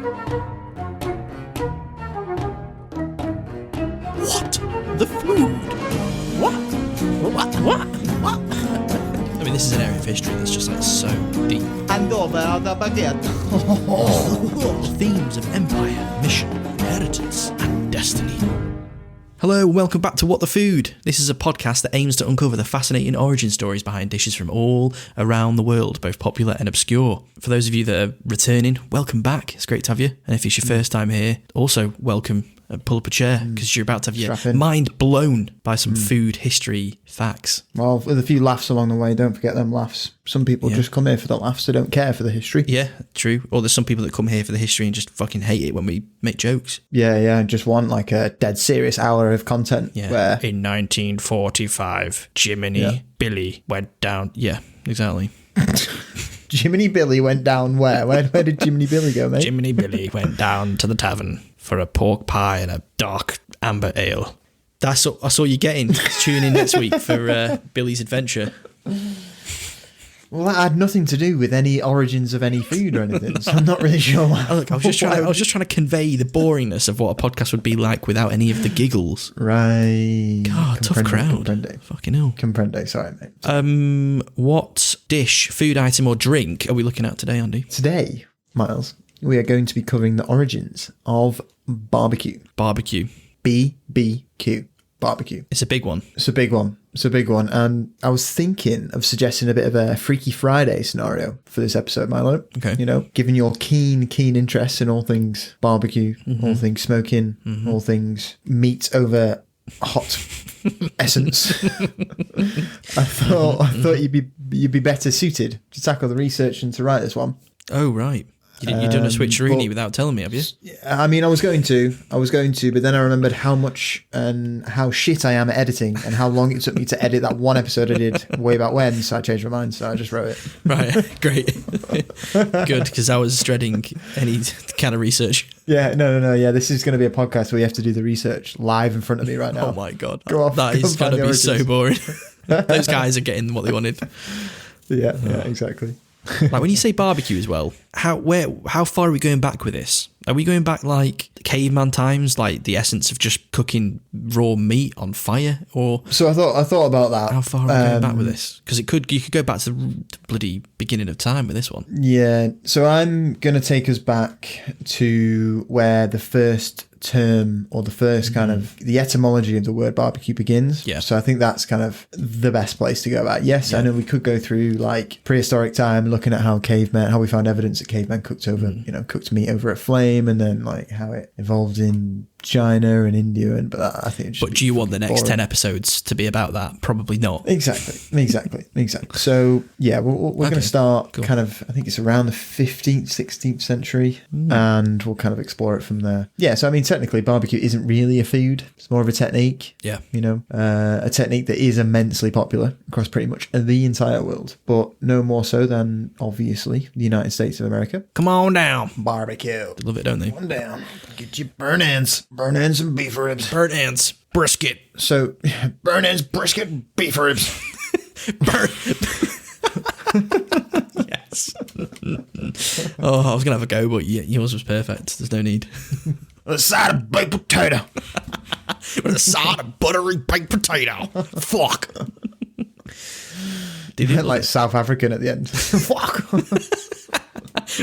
What? The food? What? I mean, this is an area of history that's just like so deep. And over the baguette. Themes of empire, mission, inheritance, and destiny. Hello, welcome back to What the Food. This is a podcast that aims to uncover the fascinating origin stories behind dishes from all around the world, both popular and obscure. For those of you that are returning, welcome back. It's great to have you. And if it's your first time here, also welcome. Pull up a chair because you're about to have your mind blown by some food history facts. Well, with a few laughs along the way, don't forget them laughs. Some people just come here for the laughs, they don't care for the history. Yeah, true. Or there's some people that come here for the history and just fucking hate it when we make jokes. Yeah, just want like a dead serious hour of content. Yeah. Where in 1945, Jiminy Billy went down. Yeah, exactly. Jiminy Billy went down where? Where did Jiminy Billy go, mate? Jiminy Billy went down to the tavern for a pork pie and a dark amber ale. I saw you getting. Tune in next week for Billy's adventure. Well, that had nothing to do with any origins of any food or anything, so I'm not really sure why. Oh, look, I was just trying to convey the boringness of what a podcast would be like without any of the giggles. Right. God, tough crowd. Fucking hell. Comprende, sorry, mate. What dish, food item or drink are we looking at today, Andy? Today, Miles, we are going to be covering the origins of barbecue. Barbecue. BBQ. Barbecue. It's a big one. It's a big one. And I was thinking of suggesting a bit of a Freaky Friday scenario for this episode, Milo. Okay. You know, given your keen interest in all things barbecue, all things smoking, all things meat over hot essence. I thought you'd be better suited to tackle the research and to write this one. Oh, right. You've done a switcheroony without telling me, have you? I mean, I was going to, but then I remembered how much and how shit I am at editing and how long it took me to edit that one episode I did way back when, so I changed my mind, so I just wrote it. Right, great. Good, because I was dreading any kind of research. Yeah, no, yeah, this is going to be a podcast where you have to do the research live in front of me right now. Oh my God. Go off. That is going to be so boring. Those guys are getting what they wanted. Yeah, exactly. Like when you say barbecue as well, how far are we going back with this? Are we going back like caveman times, like the essence of just cooking raw meat on fire, or? So I thought about that. How far are we going back with this? Because you could go back to the bloody beginning of time with this one. Yeah. So I'm going to take us back to where the first term or the first kind of the etymology of the word barbecue begins. Yeah. So I think that's kind of the best place to go at. Yes, yeah. I know we could go through like prehistoric time, looking at how we found evidence that cavemen cooked meat over a flame, and then like how it evolved in China and India, but I think. But do you want the next 10 episodes to be about that? Probably not. Exactly. So yeah, we're going to start kind of. I think it's around the 15th, 16th century, and we'll kind of explore it from there. Yeah. So I mean, technically, barbecue isn't really a food; it's more of a technique. Yeah. You know, a technique that is immensely popular across pretty much the entire world, but no more so than obviously the United States of America. Come on down, barbecue. They love it, don't they? Come on down. Get your burnt ends and beef ribs. Burnt ends, brisket. So, burnt ends, brisket, beef ribs. Yes. Oh, I was going to have a go, but yours was perfect. There's no need. With a side of baked potato. With a side of buttery baked potato. Fuck. Did you like South African at the end? Fuck.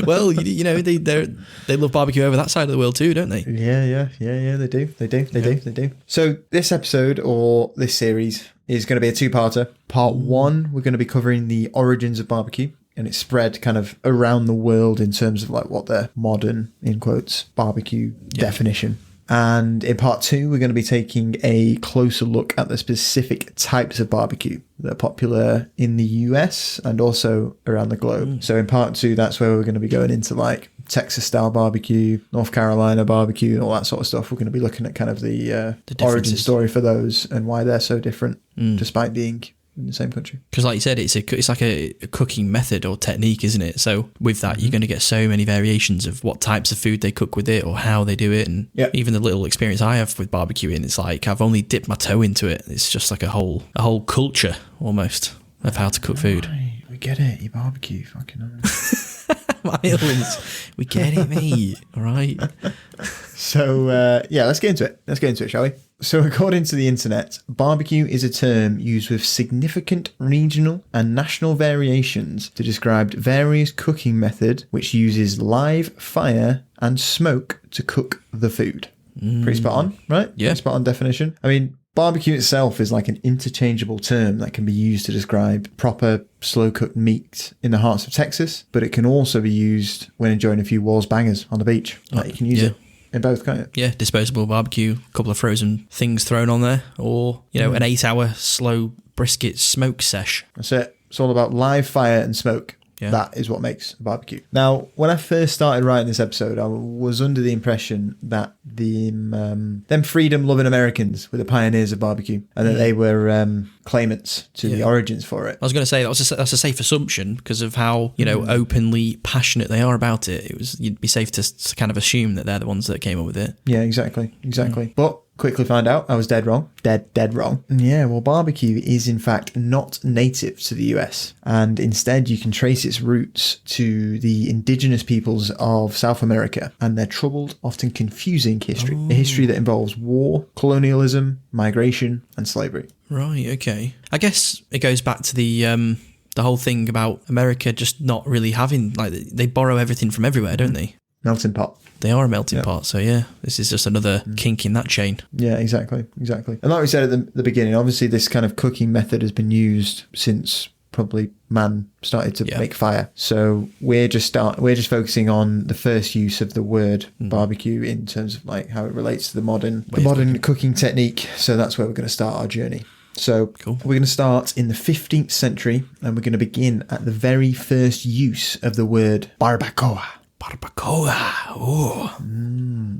Well, you know, they love barbecue over that side of the world too, don't they? Yeah, they do. So this episode or this series is going to be a two-parter. Part one, we're going to be covering the origins of barbecue, and it's spread kind of around the world in terms of like what the modern, in quotes, barbecue definition. And in part two, we're going to be taking a closer look at the specific types of barbecue that are popular in the US and also around the globe. So in part two, that's where we're going to be going into like Texas style barbecue, North Carolina barbecue, and all that sort of stuff. We're going to be looking at kind of the origin story for those and why they're so different despite being in the same country. Because like you said, it's like a cooking method or technique, isn't it? So with that, you're going to get so many variations of what types of food they cook with it or how they do it. And even the little experience I have with barbecuing, it's like I've only dipped my toe into it. It's just like a whole culture almost of how to cook food. Right, we get it. You barbecue, fucking Miles. We get it, mate. All right. So, let's get into it. Let's get into it, shall we? So, according to the internet, barbecue is a term used with significant regional and national variations to describe various cooking method which uses live fire and smoke to cook the food. Pretty spot on, right? Yeah. Pretty spot on definition. I mean, barbecue itself is like an interchangeable term that can be used to describe proper slow-cooked meat in the hearts of Texas, but it can also be used when enjoying a few Wall's bangers on the beach. Like you can use it in both, can't you? Yeah, disposable barbecue, a couple of frozen things thrown on there, or, an 8-hour slow brisket smoke sesh. That's it. It's all about live fire and smoke. Yeah. That is what makes a barbecue. Now, when I first started writing this episode, I was under the impression that them freedom-loving Americans were the pioneers of barbecue, and that they were claimants to the origins for it. I was going to say that's a safe assumption because of how openly passionate they are about it. You'd be safe to kind of assume that they're the ones that came up with it. Yeah, exactly. But quickly find out I was dead wrong. Dead wrong. Yeah, well, barbecue is in fact not native to the US, and instead you can trace its roots to the indigenous peoples of South America and their troubled, often confusing history. A history that involves war, colonialism, migration, and slavery. Right, okay. I guess it goes back to the whole thing about America just not really having, like, they borrow everything from everywhere, don't they? Melting pot. They are a melting pot, so this is just another kink in that chain. Yeah, exactly. And like we said at the beginning, obviously this kind of cooking method has been used since probably man started to make fire. So we're just focusing on the first use of the word barbecue in terms of like how it relates to the modern cooking technique. So that's where we're going to start our journey. So cool. We're going to start in the 15th century, and we're going to begin at the very first use of the word barbacoa. Barbacoa. Oh.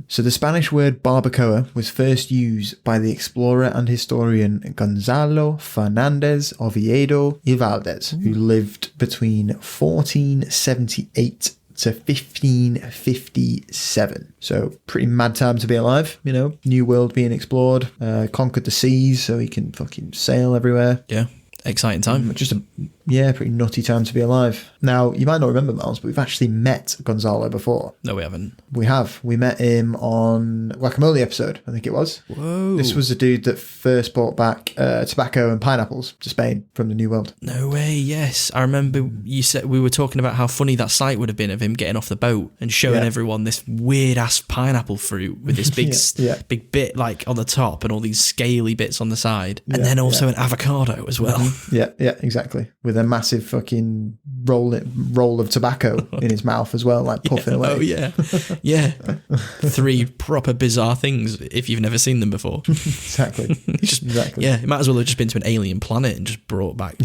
So the Spanish word barbacoa was first used by the explorer and historian Gonzalo Fernández Oviedo y Valdez, who lived between 1478 to 1557. So pretty mad time to be alive, new world being explored, conquered the seas so he can fucking sail everywhere. Yeah. Exciting time. Just a pretty nutty time to be alive. Now, you might not remember, Miles, but we've actually met Gonzalo before. No, we haven't. We have. We met him on Guacamole episode, I think it was. Whoa. This was the dude that first brought back tobacco and pineapples to Spain from the New World. No way, yes. I remember you said we were talking about how funny that sight would have been of him getting off the boat and showing everyone this weird-ass pineapple fruit with this big big bit like on the top and all these scaly bits on the side. And then also an avocado as well. Yeah, exactly. With a massive fucking roll of tobacco in his mouth as well, like puffing away. Oh, yeah. 3 proper bizarre things if you've never seen them before. Exactly. Exactly. Yeah, it might as well have just been to an alien planet and just brought back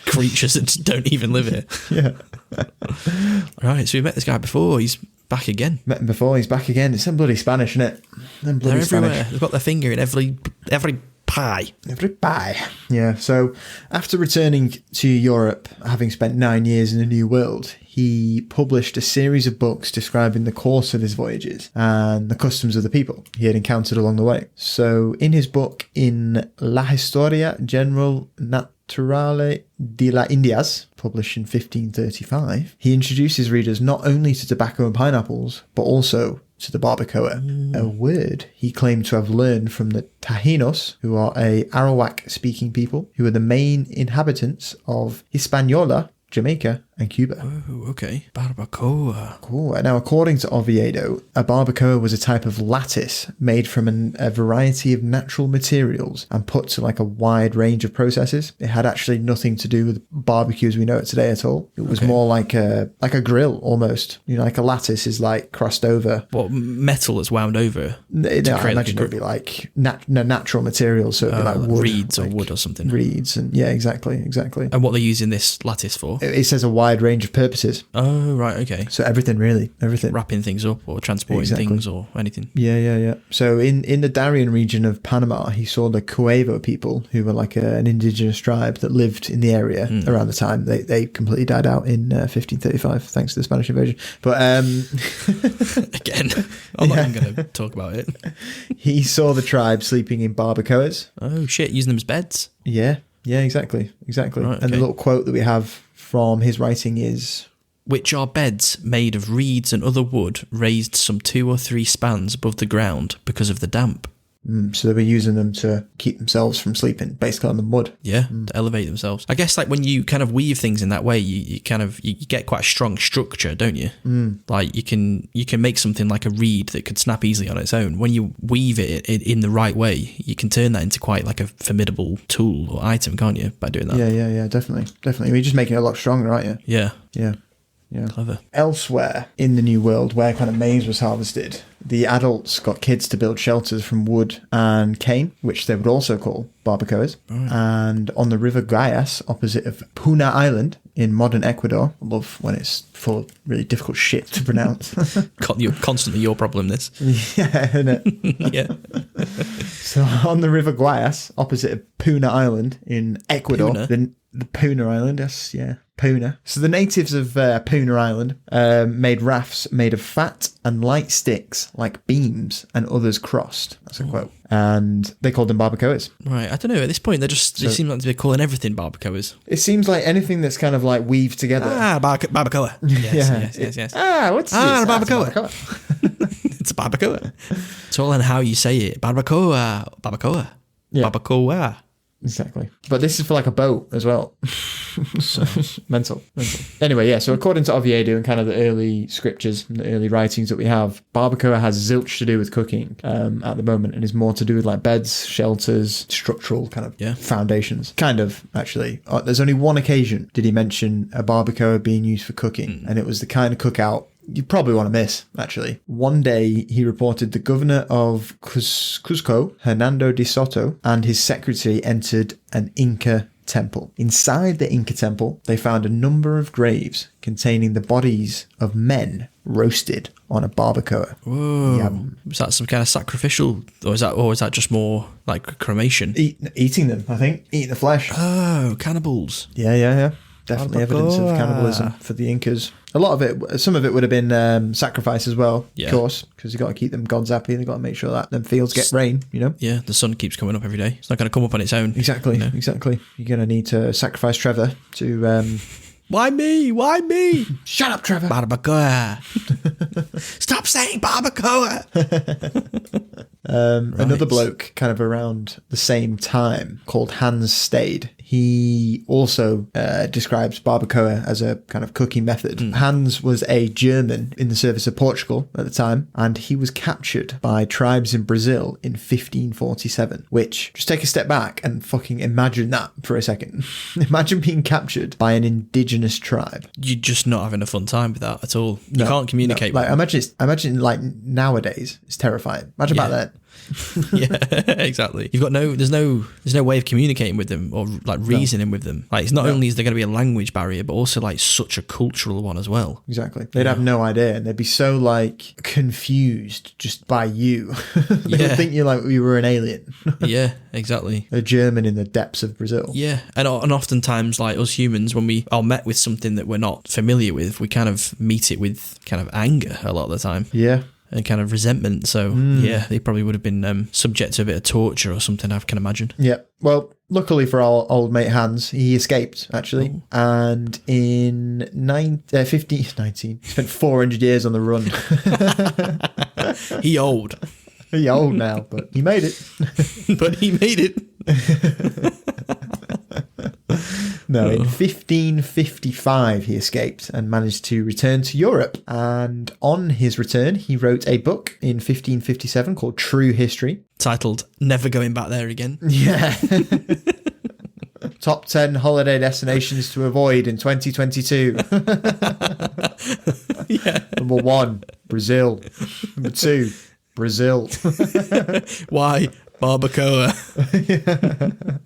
creatures that just don't even live here. Yeah. Right, so we met this guy before. He's back again. Met him before. He's back again. It's some bloody Spanish, isn't it? They're everywhere. They've got their finger in every pie. Every pie. Yeah, so after returning to Europe, having spent 9 years in the New World, he published a series of books describing the course of his voyages and the customs of the people he had encountered along the way. So in his book, in La Historia General Naturale de las Indias, published in 1535, he introduces readers not only to tobacco and pineapples, but also to the barbacoa, a word he claimed to have learned from the Taínos, who are a Arawak-speaking people, who are the main inhabitants of Hispaniola, Jamaica, and Cuba. Oh, okay. Barbacoa. Cool. Now, according to Oviedo, a barbacoa was a type of lattice made from a variety of natural materials and put to like a wide range of processes. It had actually nothing to do with barbecue as we know it today at all. It was more like a grill almost. Like a lattice is like crossed over. What, metal is wound over? No, I imagine it would be like natural materials. So it would be like wood. Reeds or wood or something. Reeds. And yeah, exactly. And what they're using this lattice for? It says a wide range of purposes. Oh, right, okay. So everything. Wrapping things up or transporting things or anything. Yeah. So in the Darien region of Panama, he saw the Cuevo people, who were like an indigenous tribe that lived in the area around the time. They completely died out in 1535 thanks to the Spanish invasion. But again, I'm not even going to talk about it. He saw the tribe sleeping in barbacoas. Oh, shit, using them as beds? Yeah, exactly. Right, okay. And the little quote that we have from his writing is, which are beds made of reeds and other wood raised some 2 or 3 spans above the ground because of the damp. So they were using them to keep themselves from sleeping, basically on the mud. Yeah, to elevate themselves. I guess like when you kind of weave things in that way, you get quite a strong structure, don't you? Like you can make something like a reed that could snap easily on its own. When you weave it in the right way, you can turn that into quite like a formidable tool or item, can't you, by doing that? Yeah, definitely. You're just making it a lot stronger, aren't you? Yeah. Clever. Elsewhere in the New World, where kind of maize was harvested, the adults got kids to build shelters from wood and cane, which they would also call barbacoas. Right. And on the River Guayas, opposite of Puna Island in modern Ecuador, I love when it's full of really difficult shit to pronounce. Constantly your problem, this. Yeah, isn't it? Yeah. So on the River Guayas, opposite of Puna Island in Ecuador, the Puna Island, yes, yeah. Puna. So the natives of Puna Island made rafts made of fat and light sticks like beams and others crossed. That's a quote. And they called them barbacoas. Right. I don't know. At this point, they seem like they're calling everything barbacoas. It seems like anything that's kind of like weaved together. Barbacoa. Yes. What's this? A barbacoa. It's a barbacoa. It's all in how you say it. Barbacoa. Yeah. Barbacoa. Exactly. But this is for like a boat as well. So mental. Anyway, yeah, so according to Oviedo and kind of the early scriptures and the early writings that we have, barbacoa has zilch to do with cooking at the moment and is more to do with like beds, shelters, structural kind of foundations. Kind of, actually. There's only one occasion did he mention a barbacoa being used for cooking, and it was the kind of cookout you probably want to miss, actually. One day, he reported the governor of Cusco, Hernando de Soto, and his secretary entered an Inca temple. Inside the Inca temple, they found a number of graves containing the bodies of men roasted on a barbacoa. Whoa. Yum. Was that some kind of sacrificial, or is that just more like cremation? Eating them, I think. Eating the flesh. Oh, cannibals. Yeah. Definitely evidence of cannibalism for the Incas. A lot of it, some of it would have been sacrifice as well, of course, because you've got to keep them gods happy. They've got to make sure that them fields get rain, you know? Yeah, the sun keeps coming up every day. It's not going to come up on its own. Exactly. You're going to need to sacrifice Trevor to... Why me? Shut up, Trevor. Barbacoa. Stop saying barbacoa. Right. Another bloke kind of around the same time called Hans Stade. He also describes barbacoa as a kind of cooking method. Hans was a German in the service of Portugal at the time, and he was captured by tribes in Brazil in 1547, which, just take a step back and fucking imagine that for a second. Imagine being captured by an indigenous tribe. You're just not having a fun time with that at all. You can't communicate with them. Imagine like nowadays, it's terrifying. Imagine back then. Yeah, exactly. There's no way of communicating with them or like reasoning with them. Like, it's not only is there going to be a language barrier, but also like such a cultural one as well. Exactly. They'd have no idea, and they'd be so like confused just by you. They would think you were an alien. Yeah, exactly. A German in the depths of Brazil. Yeah, and oftentimes like us humans, when we are met with something that we're not familiar with, we kind of meet it with kind of anger a lot of the time. Yeah. And kind of resentment. So, yeah, they probably would have been subject to a bit of torture or something, I can imagine. Yeah. Well, luckily for our old mate Hans, he escaped, actually. Ooh. And in 1519, he spent 400 years on the run. He old. He old now, but he made it. No, in 1555 he escaped and managed to return to Europe. And on his return, he wrote a book in 1557 called True History. Titled Never Going Back There Again. Yeah. Top 10 holiday destinations to avoid in 2022. Yeah. Number 1, Brazil. Number 2, Brazil. Why? Barbacoa. Yeah.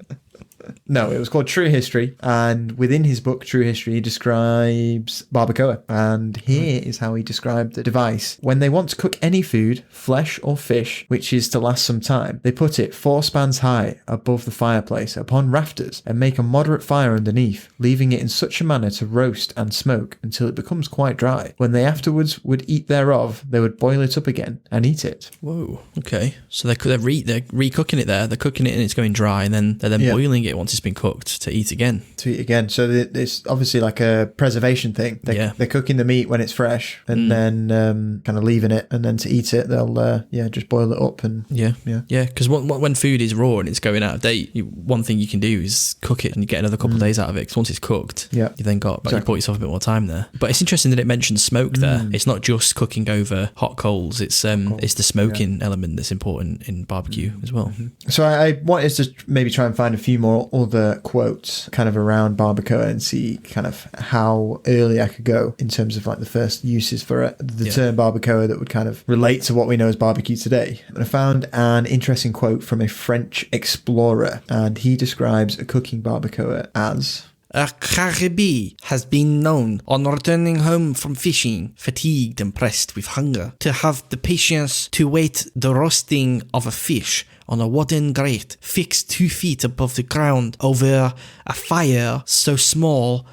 No, it was called True History, and within his book, True History, he describes barbacoa, and here is how he described the device. When they want to cook any food, flesh or fish, which is to last some time, they put it 4 spans high above the fireplace upon rafters and make a moderate fire underneath, leaving it in such a manner to roast and smoke until it becomes quite dry. When they afterwards would eat thereof, they would boil it up again and eat it. Whoa, okay. So they're recooking it there, they're cooking it and it's going dry, and then they're boiling it it once it's been cooked to eat again. So it's obviously like a preservation thing. They're cooking the meat when it's fresh and then kind of leaving it, and then to eat it they'll just boil it up and because when food is raw and it's going out of date, one thing you can do is cook it and you get another couple of days out of it, because once it's cooked, you then got you bought yourself a bit more time there. But it's interesting that it mentions smoke there. It's not just cooking over hot coals, it's the smoking element that's important in barbecue as well. So I wanted to maybe try and find a few more other quotes kind of around barbacoa and see kind of how early I could go in terms of like the first uses for it, the term barbacoa that would kind of relate to what we know as barbecue today. And I found an interesting quote from a French explorer, and he describes a cooking barbacoa as: "A Caribbean has been known, on returning home from fishing, fatigued and pressed with hunger, to have the patience to wait the roasting of a fish on a wooden grate fixed 2 feet above the ground over a fire so small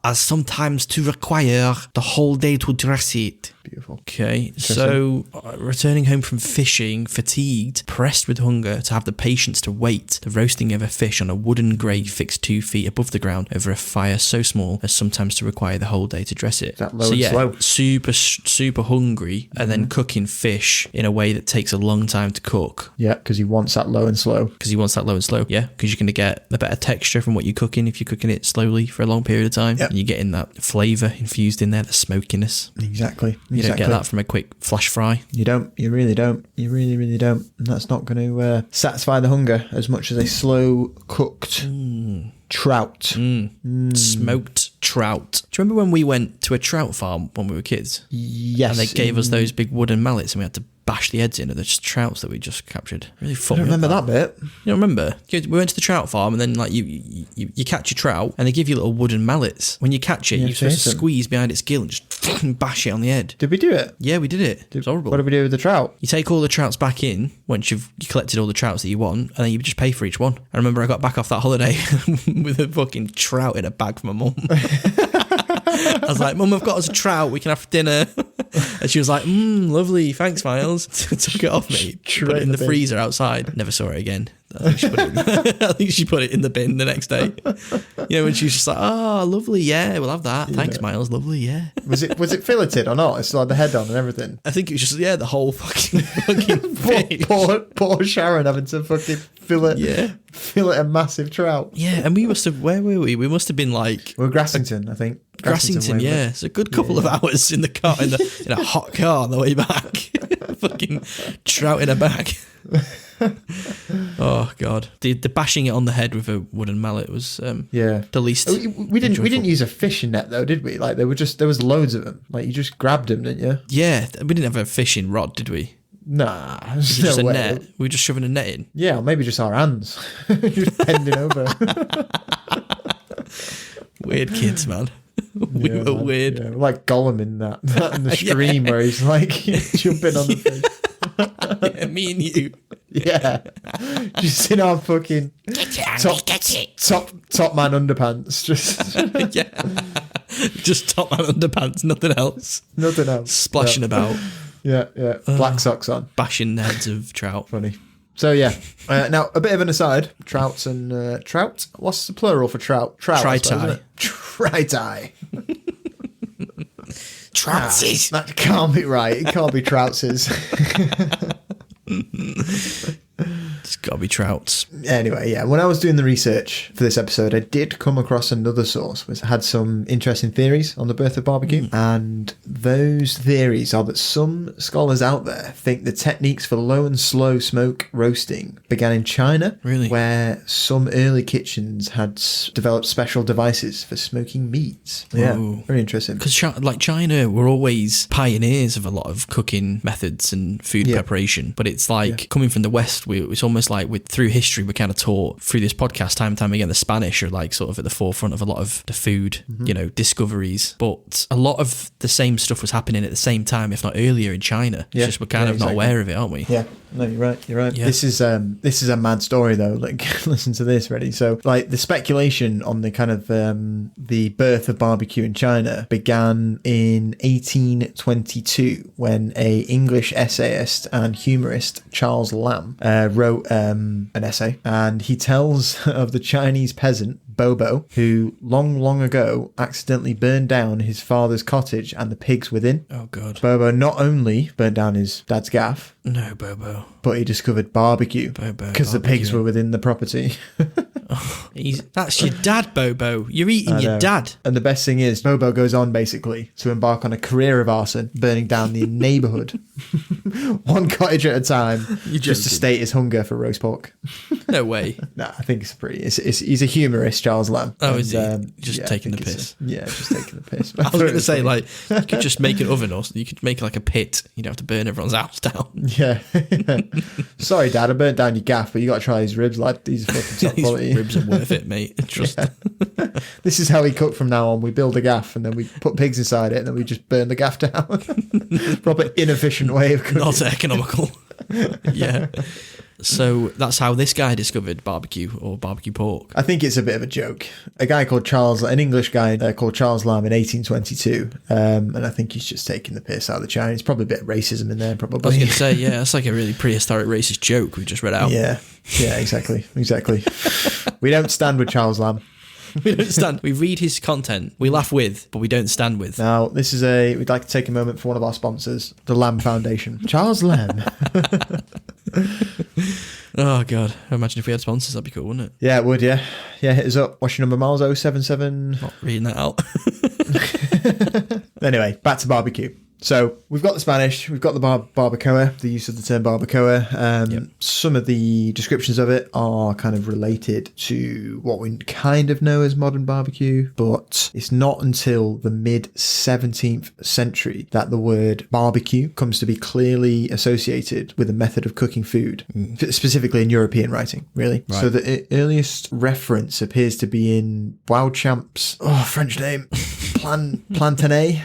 as sometimes to require the whole day to dress it." Beautiful. Okay, so returning home from fishing, fatigued, pressed with hunger, to have the patience to wait the roasting of a fish on a wooden grate fixed 2 feet above the ground over a fire so small as sometimes to require the whole day to dress it. That low and slow. Super hungry, and then cooking fish in a way that takes a long time to cook. Yeah, because he wants that low and slow. Because you're going to get a better texture from what you're cooking if you're cooking it slowly for a long period of time. Yep. And you're getting that flavour infused in there, the smokiness. Exactly. You don't get that from a quick flash fry. You don't. You really don't. You really, really don't. And that's not going to satisfy the hunger as much as a slow cooked trout. Smoked trout. Do you remember when we went to a trout farm when we were kids? Yes. And they gave us those big wooden mallets and we had to bash the heads in of the trouts that we just captured. Really I don't remember that bit. You don't remember? We went to the trout farm and then like you catch a trout and they give you little wooden mallets. When you catch it, you're supposed to squeeze behind its gill and just fucking bash it on the head. Did we do it? Yeah, we did it. It was horrible. What did we do with the trout? You take all the trouts back in once you've collected all the trouts that you want, and then you just pay for each one. I remember I got back off that holiday with a fucking trout in a bag for my mum. I was like, "Mum, I've got us a trout. We can have dinner." And she was like, "Lovely, thanks, Miles." Took it off me, put it in the freezer outside. Never saw it again. I think she put it in the bin the next day. You know, when she was just like, "Oh, lovely, yeah, we'll have that. Thanks, Miles, lovely, yeah." Was it filleted or not? It's like the head on and everything. I think it was just the whole fucking fish. Poor Sharon having to fucking fillet a massive trout. Yeah, and we must have. Where were we? We must have been like. We're Grassington, I think. Grassington, yeah. It's a good couple of hours in the car, in a hot car on the way back. Fucking trout in a bag. Oh God! The bashing it on the head with a wooden mallet was the least. We didn't use a fishing net though, did we? Like there was loads of them. Like you just grabbed them, didn't you? Yeah, we didn't have a fishing rod, did we? Nah, just a net. We were just shoving a net in. Yeah, or maybe just our hands, just bending over. Weird kids, man. We were weird. Yeah, like Gollum in that in the stream where he's like jumping on the fish. Yeah, me and you. Yeah, just in our fucking top man underpants, just top man underpants, nothing else, splashing about. Yeah, black socks on, bashing the heads of trout. Funny. So yeah, now a bit of an aside: trouts and trout. What's the plural for trout? Tri-tie. Tri-tie. Troutses. That can't be right. It can't be troutses. It's got to be trouts. Anyway, yeah, when I was doing the research for this episode, I did come across another source which had some interesting theories on the birth of barbecue. And those theories are that some scholars out there think the techniques for low and slow smoke roasting began in China. Really? Where some early kitchens had developed special devices for smoking meats. Yeah, very interesting. Because China were always pioneers of a lot of cooking methods and food preparation. But it's like coming from the West, it's almost like through history we're kind of taught through this podcast time and time again the Spanish are like sort of at the forefront of a lot of the food discoveries, but a lot of the same stuff was happening at the same time, if not earlier, in China. It's just we're kind of not aware of it, aren't we? Yeah, No, you're right. You're right. Yeah. This is a mad story though. Like, listen to this. Ready? So, like, the speculation on the kind of the birth of barbecue in China began in 1822 when a English essayist and humorist, Charles Lamb, wrote an essay, and he tells of the Chinese peasant Bobo, who long ago accidentally burned down his father's cottage and the pigs within. Oh, God. Bobo not only burnt down his dad's gaff, No, Bobo. but he discovered barbecue Bobo. because the pigs were within the property. That's your dad, Bobo. You're eating your dad. And the best thing is, Bobo goes on basically to embark on a career of arson, burning down the neighbourhood, one cottage at a time, just to state his hunger for roast pork. No way. Nah, I think it's pretty. He's a humorist, Charles Lamb. Oh, is he? Just taking the piss. Just taking the piss. I was going to say, like, you could just make an oven, or you could make like a pit. You'd have to burn everyone's house down. Yeah. Sorry, Dad, I burnt down your gaff, but you got to try these ribs, lad. These are fucking top quality. These ribs are worth it, mate. Trust me. This is how we cook from now on. We build a gaff and then we put pigs inside it and then we just burn the gaff down. Proper inefficient way of cooking. Not economical. Yeah. So that's how this guy discovered barbecue or barbecue pork. I think it's a bit of a joke. A guy called an English guy called Charles Lamb in 1822, and I think he's just taking the piss out of the Chinese. Probably a bit of racism in there, probably. I was going to say, yeah, that's like a really prehistoric racist joke we just read out. Yeah, exactly. We don't stand with Charles Lamb. We don't stand. We read his content. We laugh with, but we don't stand with. Now, we'd like to take a moment for one of our sponsors, the Lamb Foundation. Charles Lamb. Oh, God. Imagine if we had sponsors, that'd be cool, wouldn't it? Yeah, it would, yeah. Yeah, hit us up. What's your number, Miles? 077. Not reading that out. Anyway, back to barbecue. So we've got the Spanish, we've got the barbacoa, the use of the term barbacoa. Yep. Some of the descriptions of it are kind of related to what we kind of know as modern barbecue, but it's not until the mid 17th century that the word barbecue comes to be clearly associated with a method of cooking food, specifically in European writing, really. Right. So the earliest reference appears to be in Beauchamp's, French name, Plantanet.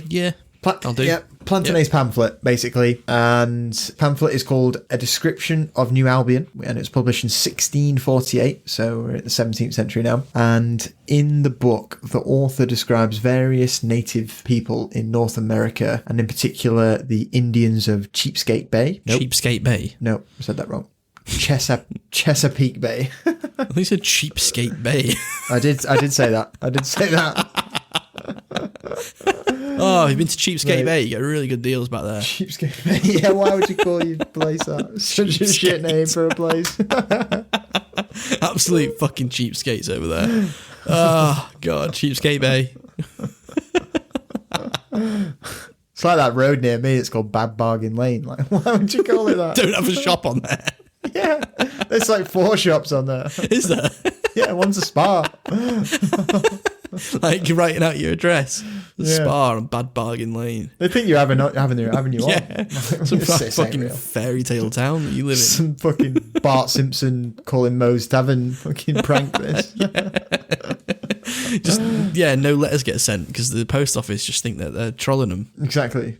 Yeah. I'll do. Yeah, Plantanet's pamphlet, basically. And pamphlet is called A Description of New Albion, and it's published in 1648, so we're at the 17th century now. And in the book, the author describes various native people in North America, and in particular, the Indians of Cheapskate Bay. Nope. Cheapskate Bay? No, I said that wrong. Chesapeake Bay. I think you said Cheapskate Bay. I did say that. Oh, you've been to Cheapskate Bay? You get really good deals back there. Cheapskate Bay? Yeah, why would you call your place that? Such a shit name for a place. Absolute fucking cheapskates over there. Oh, God, Cheapskate Bay. It's like that road near me, it's called Bad Bargain Lane. Like, why would you call it that? Don't have a shop on there. Yeah, there's like 4 shops on there. Is there? Yeah, one's a spa. Like you're writing out your address. Spa on Bad Bargain Lane. They think you're having you yeah. on. Some fucking fairy tale town that you live in. Some fucking Bart Simpson calling Moe's Tavern fucking prank this. Just, no letters get sent because the post office just think that they're trolling them. Exactly.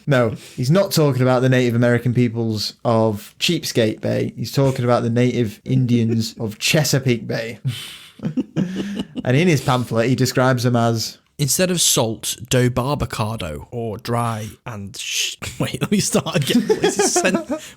No, he's not talking about the Native American peoples of Cheapskate Bay. He's talking about the native Indians of Chesapeake Bay. And in his pamphlet, he describes them as... Instead of salt, do barbacado, or dry and... Wait, let me start again.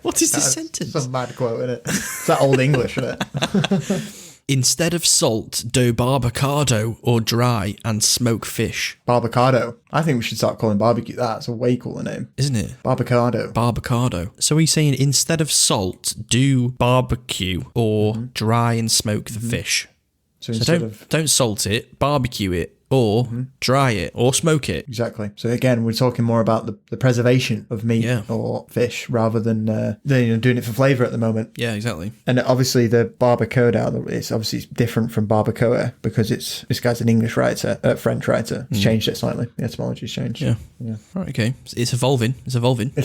What is this sentence? Some mad quote, isn't it? It's that old English, isn't it? Instead of salt, do barbacado, or dry and smoke fish. Barbacado. I think we should start calling barbecue that. It's a way cooler name. Isn't it? Barbacado. So he's saying instead of salt, do barbecue, or dry and smoke the fish. So don't salt it, barbecue it, or dry it, or smoke it. Exactly. So again, we're talking more about the preservation of meat or fish rather than doing it for flavour at the moment. Yeah, exactly. And obviously the barbacoa, it's obviously different from barbacoa because this guy's an English writer, French writer. It's changed it slightly. The etymology's changed. Yeah. Right, okay. It's evolving. It's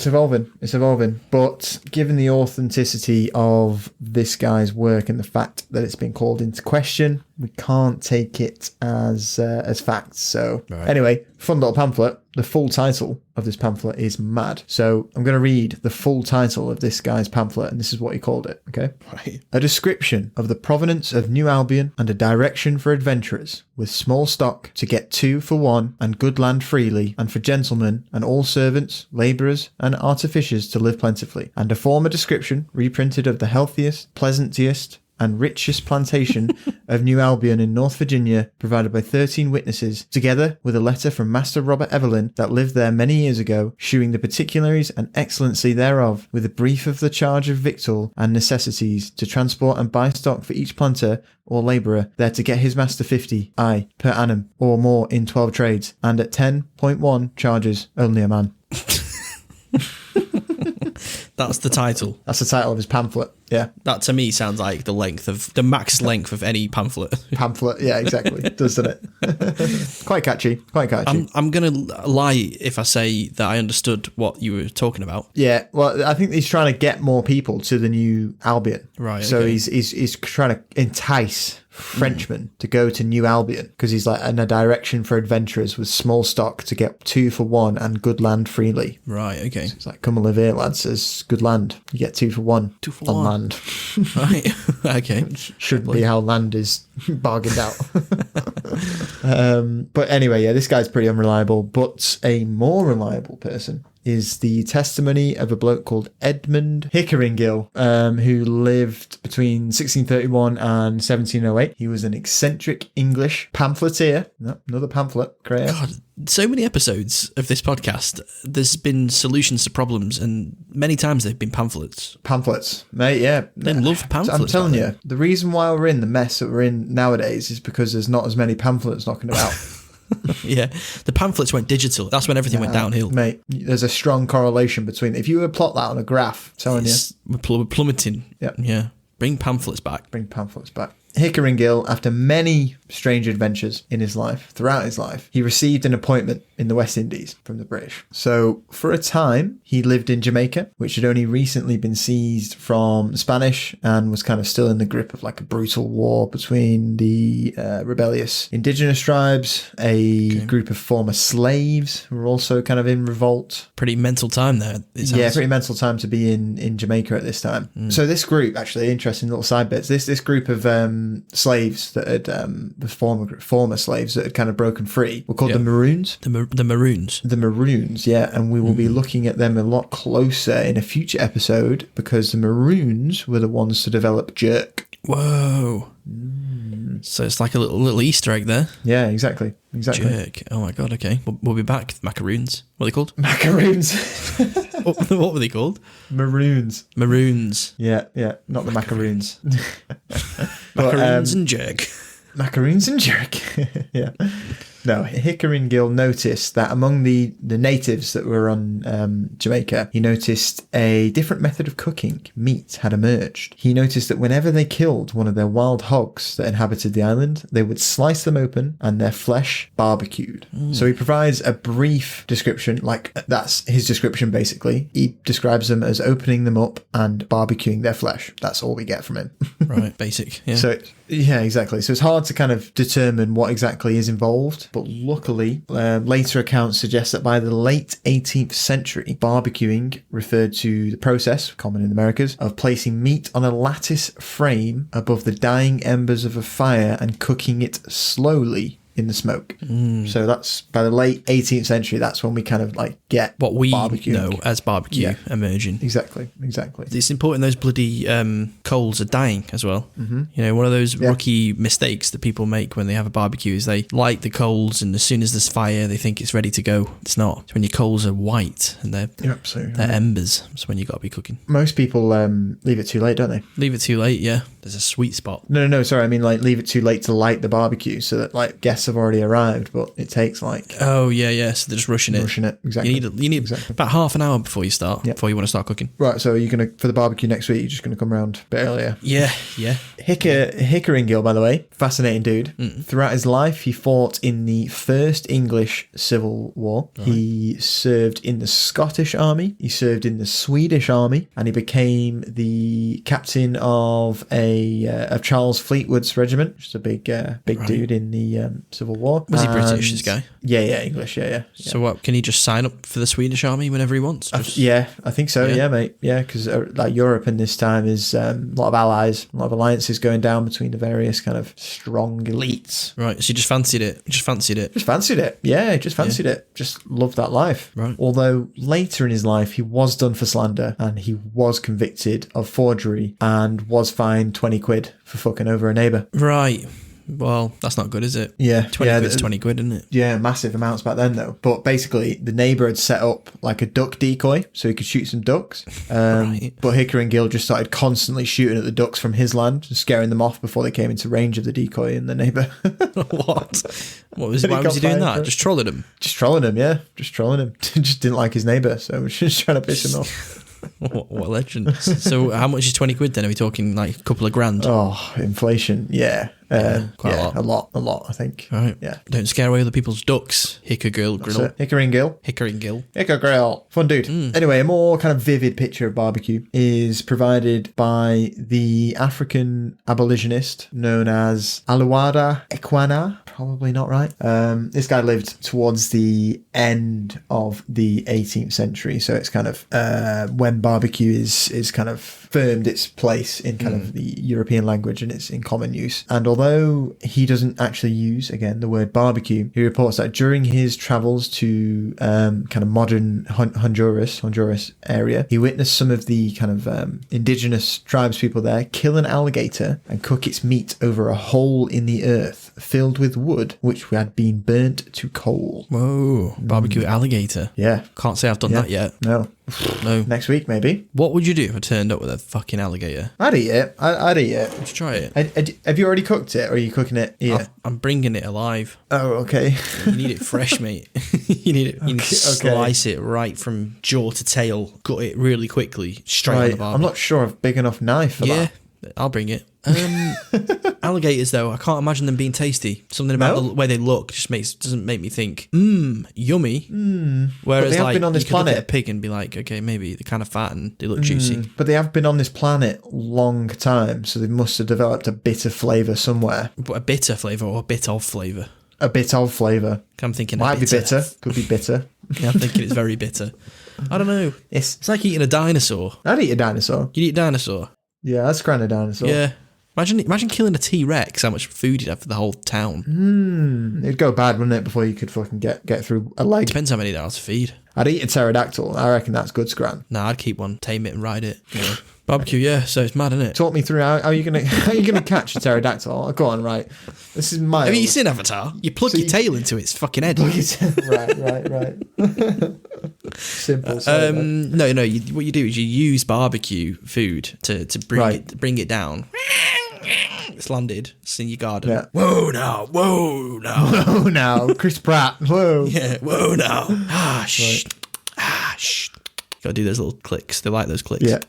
evolving. But given the authenticity of this guy's work and the fact that it's been called into question, we can't take it as facts. So Right. anyway, fun little pamphlet. The full title of this pamphlet is mad. So I'm going to read the full title of this guy's pamphlet, and this is what he called it, okay? Right. A description of the provenance of New Albion and a direction for adventurers with small stock to get 2 for 1 and good land freely, and for gentlemen and all servants, labourers and artificers to live plentifully, and a former description reprinted of the healthiest, pleasantest and richest plantation of New Albion in North Virginia, provided by 13 witnesses, together with a letter from Master Robert Evelyn that lived there many years ago, shewing the particulars and excellency thereof, with a brief of the charge of victual and necessities to transport and buy stock for each planter or labourer there to get his master 50, aye, per annum, or more in 12 trades, and at 10.1 charges only a man. That's the title. That's the title of his pamphlet. Yeah. That to me sounds like the max length of any pamphlet. Pamphlet. Yeah, exactly. Doesn't it? Quite catchy. Quite catchy. I'm going to lie if I say that I understood what you were talking about. Yeah. Well, I think he's trying to get more people to the New Albion. Right. So okay. he's trying to entice Frenchmen to go to New Albion, because he's like in a direction for adventurers with small stock to get 2 for 1 and good land freely. Right. Okay. So it's like, come and live here, lads. There's good land. You get 2 for 1 2 for on 1. land. Right. Okay. Shouldn't be how land is bargained out. But anyway, yeah, this guy's pretty unreliable. But a more reliable person is the testimony of a bloke called Edmund Hickeringill, who lived between 1631 and 1708. He was an eccentric English pamphleteer. No, another pamphlet creator. God, so many episodes of this podcast, there's been solutions to problems, and many times they've been pamphlets. Pamphlets, mate, yeah. They love pamphlets. I'm telling don't you, the reason why we're in the mess that we're in nowadays is because there's not as many pamphlets knocking about. they? Yeah, the pamphlets went digital. That's when everything went downhill. Mate, there's a strong correlation between, if you were to plot that on a graph, I'm telling you. We're plummeting. Yep. Yeah. Bring pamphlets back. Bring pamphlets back. Hickeringill, after many strange adventures in his life, throughout his life, he received an appointment in the West Indies from the British. So for a time, he lived in Jamaica, which had only recently been seized from the Spanish and was kind of still in the grip of like a brutal war between the rebellious indigenous tribes, a group of former slaves who were also kind of in revolt. Pretty mental time there. Yeah, pretty mental time to be in Jamaica at this time. So this group, actually, interesting little side bits, this group of slaves that had the former slaves that had kind of broken free were called the Maroons. The Maroons. The Maroons, yeah, and we will be looking at them a lot closer in a future episode, because the Maroons were the ones to develop jerk. Whoa. So it's like a little Easter egg there. Yeah, exactly. Jerk. Oh my god, okay. We'll be back. Macaroons. What are they called? Macaroons. What were they called? Maroons. Maroons. Yeah, not the macaroons. Macaroons and jerk. Macaroons and jerk. Yeah. No, Hickeringill noticed that among the natives that were on Jamaica, he noticed a different method of cooking meat had emerged. He noticed that whenever they killed one of their wild hogs that inhabited the island, they would slice them open and their flesh barbecued. So he provides a brief description, like that's his description basically. He describes them as opening them up and barbecuing their flesh. That's all we get from him. Right, basic. Yeah. So, yeah, exactly. So it's hard to kind of determine what exactly is involved. But luckily, later accounts suggest that by the late 18th century, barbecuing referred to the process, common in the Americas, of placing meat on a lattice frame above the dying embers of a fire and cooking it slowly in the smoke. So that's by the late 18th century, that's when we kind of like get what we barbecuing. know as barbecue emerging. Exactly. It's important those bloody coals are dying as well. Mm-hmm. You know, one of those rookie mistakes that people make when they have a barbecue is they light the coals, and as soon as there's fire, they think it's ready to go. It's not. It's when your coals are white and they're embers. That's when you got to be cooking. Most people leave it too late, don't they? Leave it too late, yeah. There's a sweet spot. No, sorry. I mean, like, leave it too late to light the barbecue so that, like, guests guests have already arrived, but it takes like Oh yeah. So they're just rushing it. exactly. You need about half an hour before you start. Before you want to start cooking. Right, so you're gonna for the barbecue next week. You're just gonna come around a bit earlier. Yeah. Hickeringill, by the way, fascinating dude. Throughout his life, he fought in the First English Civil War. Right. He served in the Scottish Army. He served in the Swedish Army, and he became the captain of of Charles Fleetwood's regiment, which is a big dude in the Civil War. Was he British? This guy? Yeah, English. Yeah. So what? Can he just sign up for the Swedish Army whenever he wants? I think so. Yeah, mate. Yeah, because like Europe in this time is a lot of allies, a lot of alliances going down between the various kind of strong elites. Right. So you just fancied it. Just fancied it. Yeah, just fancied it. Just loved that life. Right. Although later in his life, he was done for slander and he was convicted of forgery and was fined 20 quid for fucking over a neighbour. Right. Well, that's not good, is it? Yeah. 20 quid's 20 quid, isn't it? Yeah, massive amounts back then, though. But basically, the neighbour had set up like a duck decoy so he could shoot some ducks. Right. But Hickeringill just started constantly shooting at the ducks from his land, scaring them off before they came into range of the decoy and the neighbour. What? Why was he doing that? Just trolling him? Just trolling him, yeah. Just trolling him. Just didn't like his neighbour, so was just trying to piss him off. What a legend. So how much is 20 quid then? Are we talking like a couple of grand? Oh, inflation, yeah. Quite a lot. A lot, I think. Right. Yeah. Don't scare away other people's ducks, Hickeringill. Hickeringill. Fun dude. Anyway, a more kind of vivid picture of barbecue is provided by the African abolitionist known as Aluwada Ekwana. Probably not right. This guy lived towards the end of the 18th century, so it's kind of when barbecue is kind of firmed its place in kind of the European language and it's in common use. And although he doesn't actually use, again, the word barbecue, he reports that during his travels to kind of modern Honduras area, he witnessed some of the kind of indigenous tribes people there kill an alligator and cook its meat over a hole in the earth filled with wood which had been burnt to coal. Whoa, barbecue alligator. Yeah. Can't say I've done that yet. No. Next week, maybe. What would you do if I turned up with a fucking alligator? I'd eat it. I'd eat it. Let's try it. Have you already cooked it or are you cooking it here? I'm bringing it alive. Oh, okay. You need it fresh, mate. You need to slice it right from jaw to tail, cut it really quickly, straight on the barbie. I'm not sure of a big enough knife for that. Yeah, I'll bring it. Alligators, though, I can't imagine them being tasty. Something about the way they look just doesn't make me think, yummy. Whereas, they have been on this you could look planet. at a pig and be like, okay, maybe they're kind of fat and they look juicy. But they have been on this planet long time, so they must have developed a bitter flavour somewhere. But a bitter flavour or a bit of flavour? A bit of flavour. I'm thinking might be bitter. Could be bitter. Yeah, I'm thinking it's very bitter. I don't know. It's like eating a dinosaur. I'd eat a dinosaur. You'd eat a dinosaur? Yeah, that's kind of dinosaur. Yeah. Imagine killing a T-Rex, how much food you'd have for the whole town. It'd go bad, wouldn't it, before you could fucking get through a leg. Depends how many there are to feed. I'd eat a pterodactyl. I reckon that's good scran. Nah, I'd keep one, tame it and ride it. Yeah. Barbecue, yeah, so it's mad, isn't it? Talk me through how are you gonna catch a pterodactyl? Oh, go on, right. This is my. Have you seen Avatar? You plug your tail into its fucking head. Right. Simple. No. What you do is you use barbecue food to bring it down. It's landed. It's in your garden. Yeah. Whoa now, Chris Pratt. Whoa. Yeah. Whoa now. Shh. Got to do those little clicks. They like those clicks. Yeah.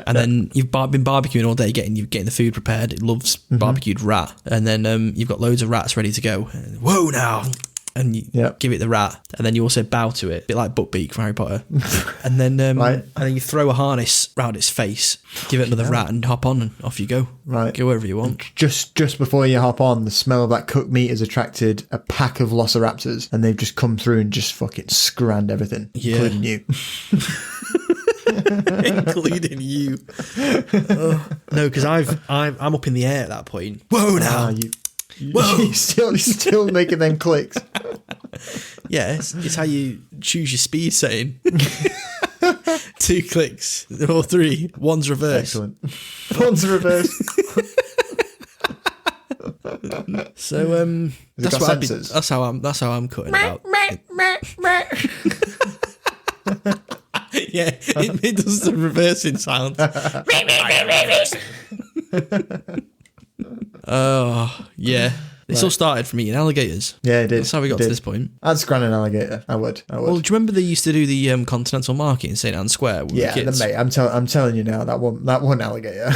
And then you've been barbecuing all day, getting the food prepared. It loves barbecued rat. And then you've got loads of rats ready to go. Whoa now. And you give it the rat, and then you also bow to it, a bit like Buckbeak from Harry Potter. And then and then you throw a harness round its face, give it another rat, and hop on, and off you go. Right, go wherever you want. Just before you hop on, the smell of that cooked meat has attracted a pack of velociraptors, and they've just come through and just fucking scranned everything, including you. Including you. No, because I'm up in the air at that point. Whoa now. You're still making them clicks. Yeah, it's how you choose your speed setting. 2 clicks or 3. One's reverse. Excellent. One's reverse. So that's how I'm cutting about. Yeah, it does the reversing sound. Oh, yeah. This all started from eating alligators. Yeah, it did. That's how we got to this point. I'd scran an alligator. I would. Well, do you remember they used to do the Continental Market in St Anne's Square with the kids? Mate, I'm telling you now, that one alligator.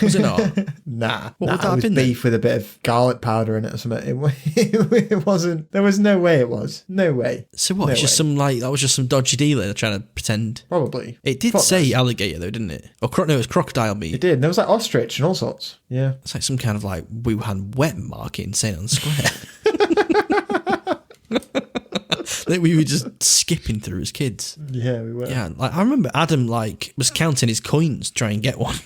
Was it not? Nah. What would that have it was been beef with a bit of garlic powder in it or something. It wasn't. There was no way it was. No way. So what? No It's just that was just some dodgy dealer trying to pretend. Probably. It did say alligator though, didn't it? Or no, it was crocodile meat. It did. There was like ostrich and all sorts. Yeah. It's like some kind of like Wuhan wet market in St Anne's Square. That we were just skipping through as kids. Yeah, we were. Yeah, like I remember Adam was counting his coins to try and get one.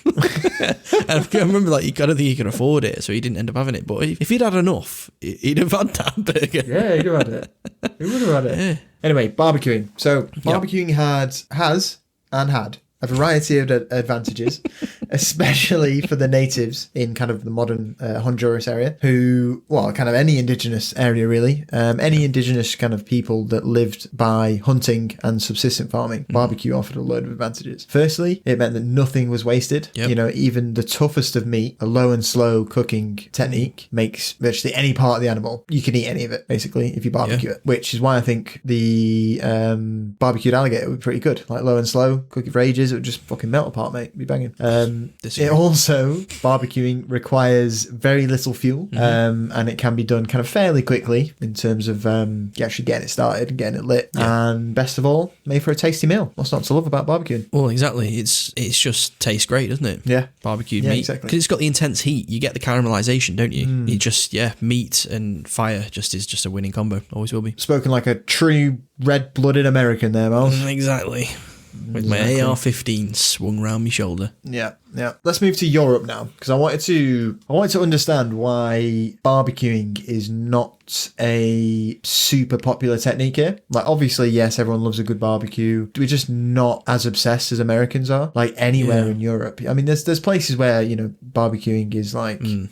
And I remember I don't think he could afford it, so he didn't end up having it. But if he'd had enough, he'd have had that burger. Yeah, he'd have had it. He would have had it. Yeah. Anyway, barbecuing. So barbecuing has a variety of advantages, especially for the natives in kind of the modern Honduras area, kind of any indigenous area really, any indigenous kind of people that lived by hunting and subsistence farming. Barbecue offered a load of advantages. Firstly, it meant that nothing was wasted. Yep. Even the toughest of meat, a low and slow cooking technique, makes virtually any part of the animal, you can eat any of it, basically, if you barbecue it, which is why I think the barbecued alligator would be pretty good. Like low and slow, cook it for ages, it would just fucking melt apart, mate. It'd be banging. It also, barbecuing requires very little fuel, and it can be done kind of fairly quickly in terms of actually getting it started and getting it lit. Yeah. And best of all, made for a tasty meal. What's not to love about barbecuing? Well, exactly. It's just tastes great, doesn't it? Yeah. Barbecued meat. Exactly. Because it's got the intense heat. You get the caramelization, don't you? You just, meat and fire is just a winning combo. Always will be. Spoken like a true red-blooded American there, Miles. Exactly. With my AR-15 swung round my shoulder. Yeah. Let's move to Europe now, because I wanted to understand why barbecuing is not a super popular technique here. Like, obviously, yes, everyone loves a good barbecue. We're just not as obsessed as Americans are. Like anywhere in Europe. I mean, there's places where barbecuing is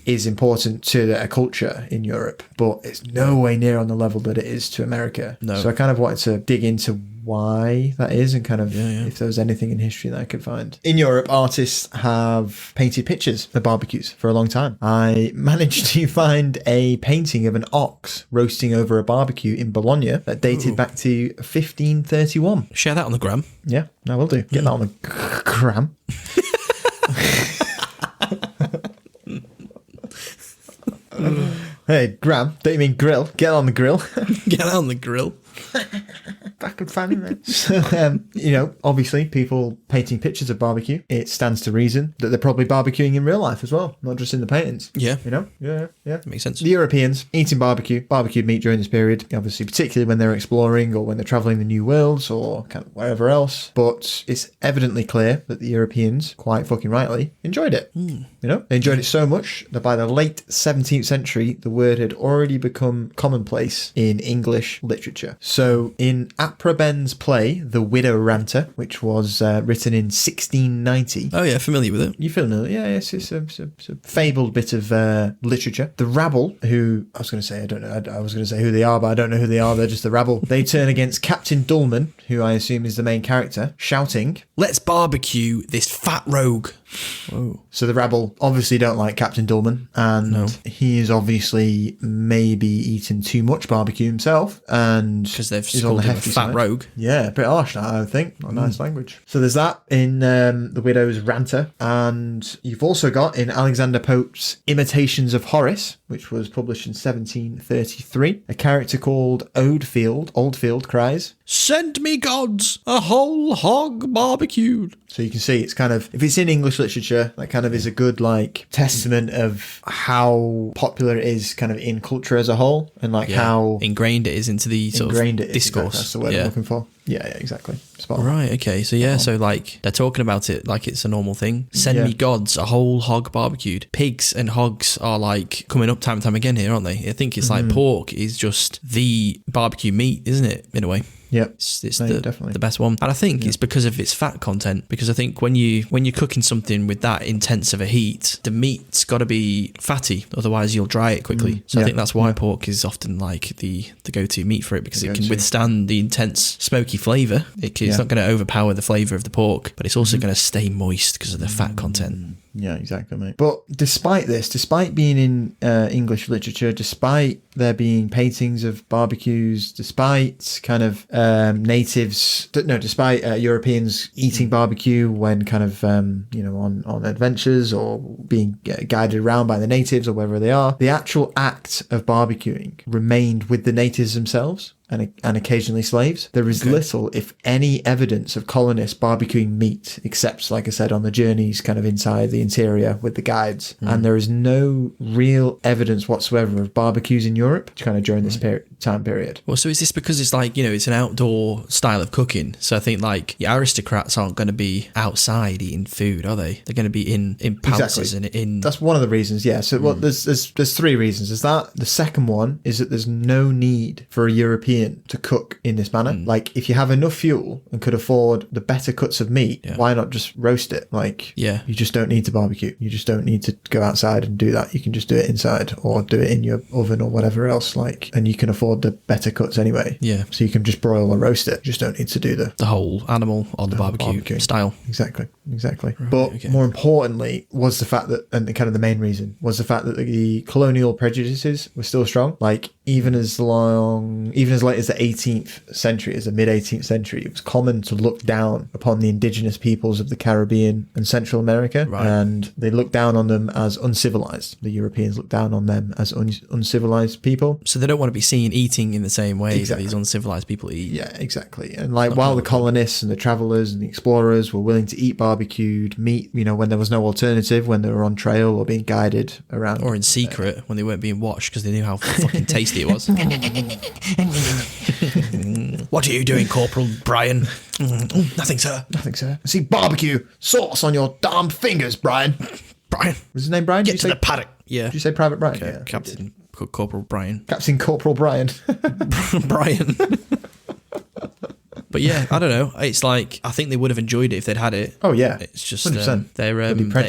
is important to a culture in Europe, but it's no way near on the level that it is to America. No. So I kind of wanted to dig into why that is and kind of if there was anything in history that I could find. In Europe, artists have painted pictures of barbecues for a long time. I managed to find a painting of an ox roasting over a barbecue in Bologna that dated back to 1531. Share that on the gram. Yeah, I will do. Get that on the gram. Hey, gram. Don't you mean grill? Get on the grill. Get on the grill. Back and fanny, man. So, obviously, people painting pictures of barbecue, it stands to reason that they're probably barbecuing in real life as well, not just in the paintings. Yeah. Yeah. Makes sense. The Europeans eating barbecued meat during this period, obviously, particularly when they're exploring or when they're traveling the new worlds or kind of wherever else. But it's evidently clear that the Europeans, quite fucking rightly, enjoyed it. They enjoyed it so much that by the late 17th century, the word had already become commonplace in English literature. So in Apraben's play, The Widow Ranter, which was written in 1690. Oh yeah, familiar with it. You familiar? Yeah, it's a fabled bit of literature. The rabble, who I was going to say, I don't know, I was going to say who they are, but I don't know who they are. They're just the rabble. They turn against Captain Dullman, who I assume is the main character, shouting, "Let's barbecue this fat rogue." Whoa. So the rabble obviously don't like Captain Dullman, and he is obviously maybe eating too much barbecue himself, and because they've called him a fat rogue. Yeah, a bit harsh that, I think. Not nice language. So there's that in The Widow's Ranter, and you've also got in Alexander Pope's Imitations of Horace, which was published in 1733, a character called Oldfield cries, "Send me gods a whole hog barbecued." So you can see it's kind of, if it's in English literature, that kind of is a good testament of how popular it is kind of in culture as a whole, and how ingrained it is into the sort of discourse. That's the word I'm looking for. Yeah, exactly. Spot on. Right, okay. So so they're talking about it like it's a normal thing. Send me gods a whole hog barbecued. Pigs and hogs are coming up time and time again here, aren't they? I think it's pork is just the barbecue meat, isn't it, in a way? Yeah, it's definitely the best one, and I think it's because of its fat content. Because I think when you're cooking something with that intense of a heat, the meat's got to be fatty, otherwise you'll dry it quickly. So I think that's why pork is often the go-to meat for it, because it can withstand the intense smoky flavour. It's not going to overpower the flavour of the pork, but it's also going to stay moist because of the fat content. Yeah, exactly, mate. But despite this, despite being in English literature, despite there being paintings of barbecues, despite kind of despite Europeans eating barbecue when kind of, on adventures or being guided around by the natives or wherever they are, the actual act of barbecuing remained with the natives themselves. And occasionally slaves. There is little, if any, evidence of colonists barbecuing meat, except, like I said, on the journeys kind of inside the interior with the guides. And there is no real evidence whatsoever of barbecues in Europe kind of during this time period. Well, so is this because it's like, it's an outdoor style of cooking? So I think like the aristocrats aren't going to be outside eating food, are they? They're going to be in palaces and in... That's one of the reasons, yeah. So there's three reasons. Is that the second one is that there's no need for a European to cook in this manner. Like, if you have enough fuel and could afford the better cuts of meat, why not just roast it? Like, you just don't need to barbecue. You just don't need to go outside and do that. You can just do it inside or do it in your oven or whatever else. Like, and you can afford the better cuts anyway. Yeah. So you can just broil or roast it. You just don't need to do the whole animal on the barbecue style. Exactly. Right, But more importantly was the fact that, and kind of the main reason was the fact that the colonial prejudices were still strong. Like, even as late as the 18th century, as the mid 18th century, it was common to look down upon the indigenous peoples of the Caribbean and Central America, and they looked down on them as uncivilized. The Europeans looked down on them as uncivilized people. So they don't want to be seen eating in the same way that these uncivilized people eat. Yeah, exactly. And like, while the colonists and the travelers and the explorers were willing to eat barbecued meat, when there was no alternative, when they were on trail or being guided around, or in secret when they weren't being watched because they knew how fucking tasty it was. What are you doing, Corporal Brian? Nothing, sir. Nothing, sir. I see barbecue sauce on your damn fingers, Brian. Brian. Was his name Brian? Get to the paddock. Yeah. Did you say Private Brian? Okay. Yeah, Captain Corporal Brian. Captain Corporal Brian. Brian. But yeah, I don't know. It's like, I think they would have enjoyed it if they'd had it. Oh, yeah. It's just 100%. Their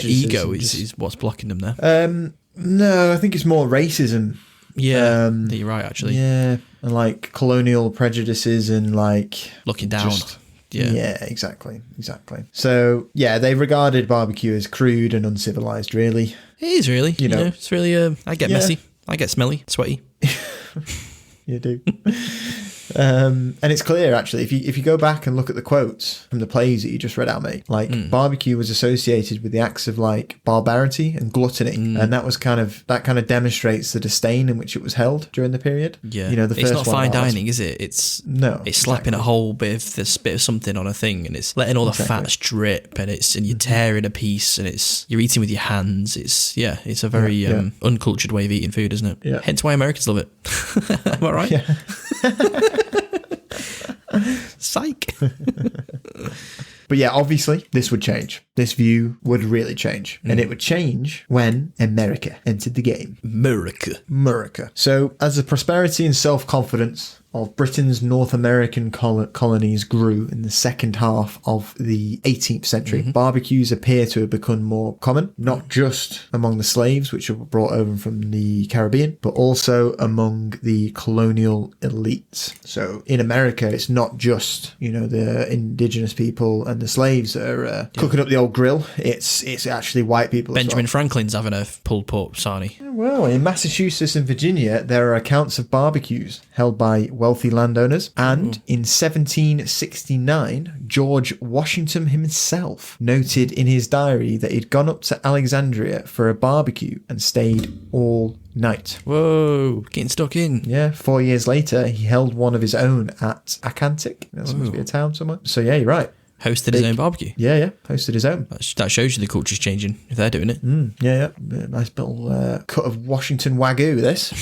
ego is what's blocking them there. No, I think it's more racism. Yeah, you're right, actually. Yeah, and like colonial prejudices and like... looking down. Yeah, exactly. So, yeah, they regarded barbecue as crude and uncivilized, really. It is really. You know, it's really... I get messy. I get smelly, sweaty. You do. And it's clear, actually, if you go back and look at the quotes from the plays that you just read out, mate, like barbecue was associated with the acts of like barbarity and gluttony, and that kind of demonstrates the disdain in which it was held during the period. Yeah, the first it's not one fine dining, is it? It's slapping a whole bit of something on a thing, and it's letting all the fats drip, and you're tearing a piece, and you're eating with your hands. It's a very uncultured way of eating food, isn't it? Yeah. Hence why Americans love it. Am I right? Yeah. Psych. But yeah, obviously this would change. This view would really change. And it would change when America entered the game. America. So as the prosperity and self-confidence of Britain's North American colonies grew in the second half of the 18th century, barbecues appear to have become more common, not just among the slaves, which were brought over from the Caribbean, but also among the colonial elites. So in America, it's not just, the indigenous people and the slaves that are cooking up the old grill. It's actually white people. Benjamin Franklin's having a pulled pork sarnie. Well, in Massachusetts and Virginia, there are accounts of barbecues held by wealthy landowners, and in 1769, George Washington himself noted in his diary that he'd gone up to Alexandria for a barbecue and stayed all night. Whoa, getting stuck in. Yeah, 4 years later, he held one of his own at Acantic. That must be a town somewhere. So yeah, you're right. Hosted his own barbecue. Yeah, hosted his own. That shows you the culture's changing if they're doing it. Yeah. Nice little cut of Washington Wagyu, this.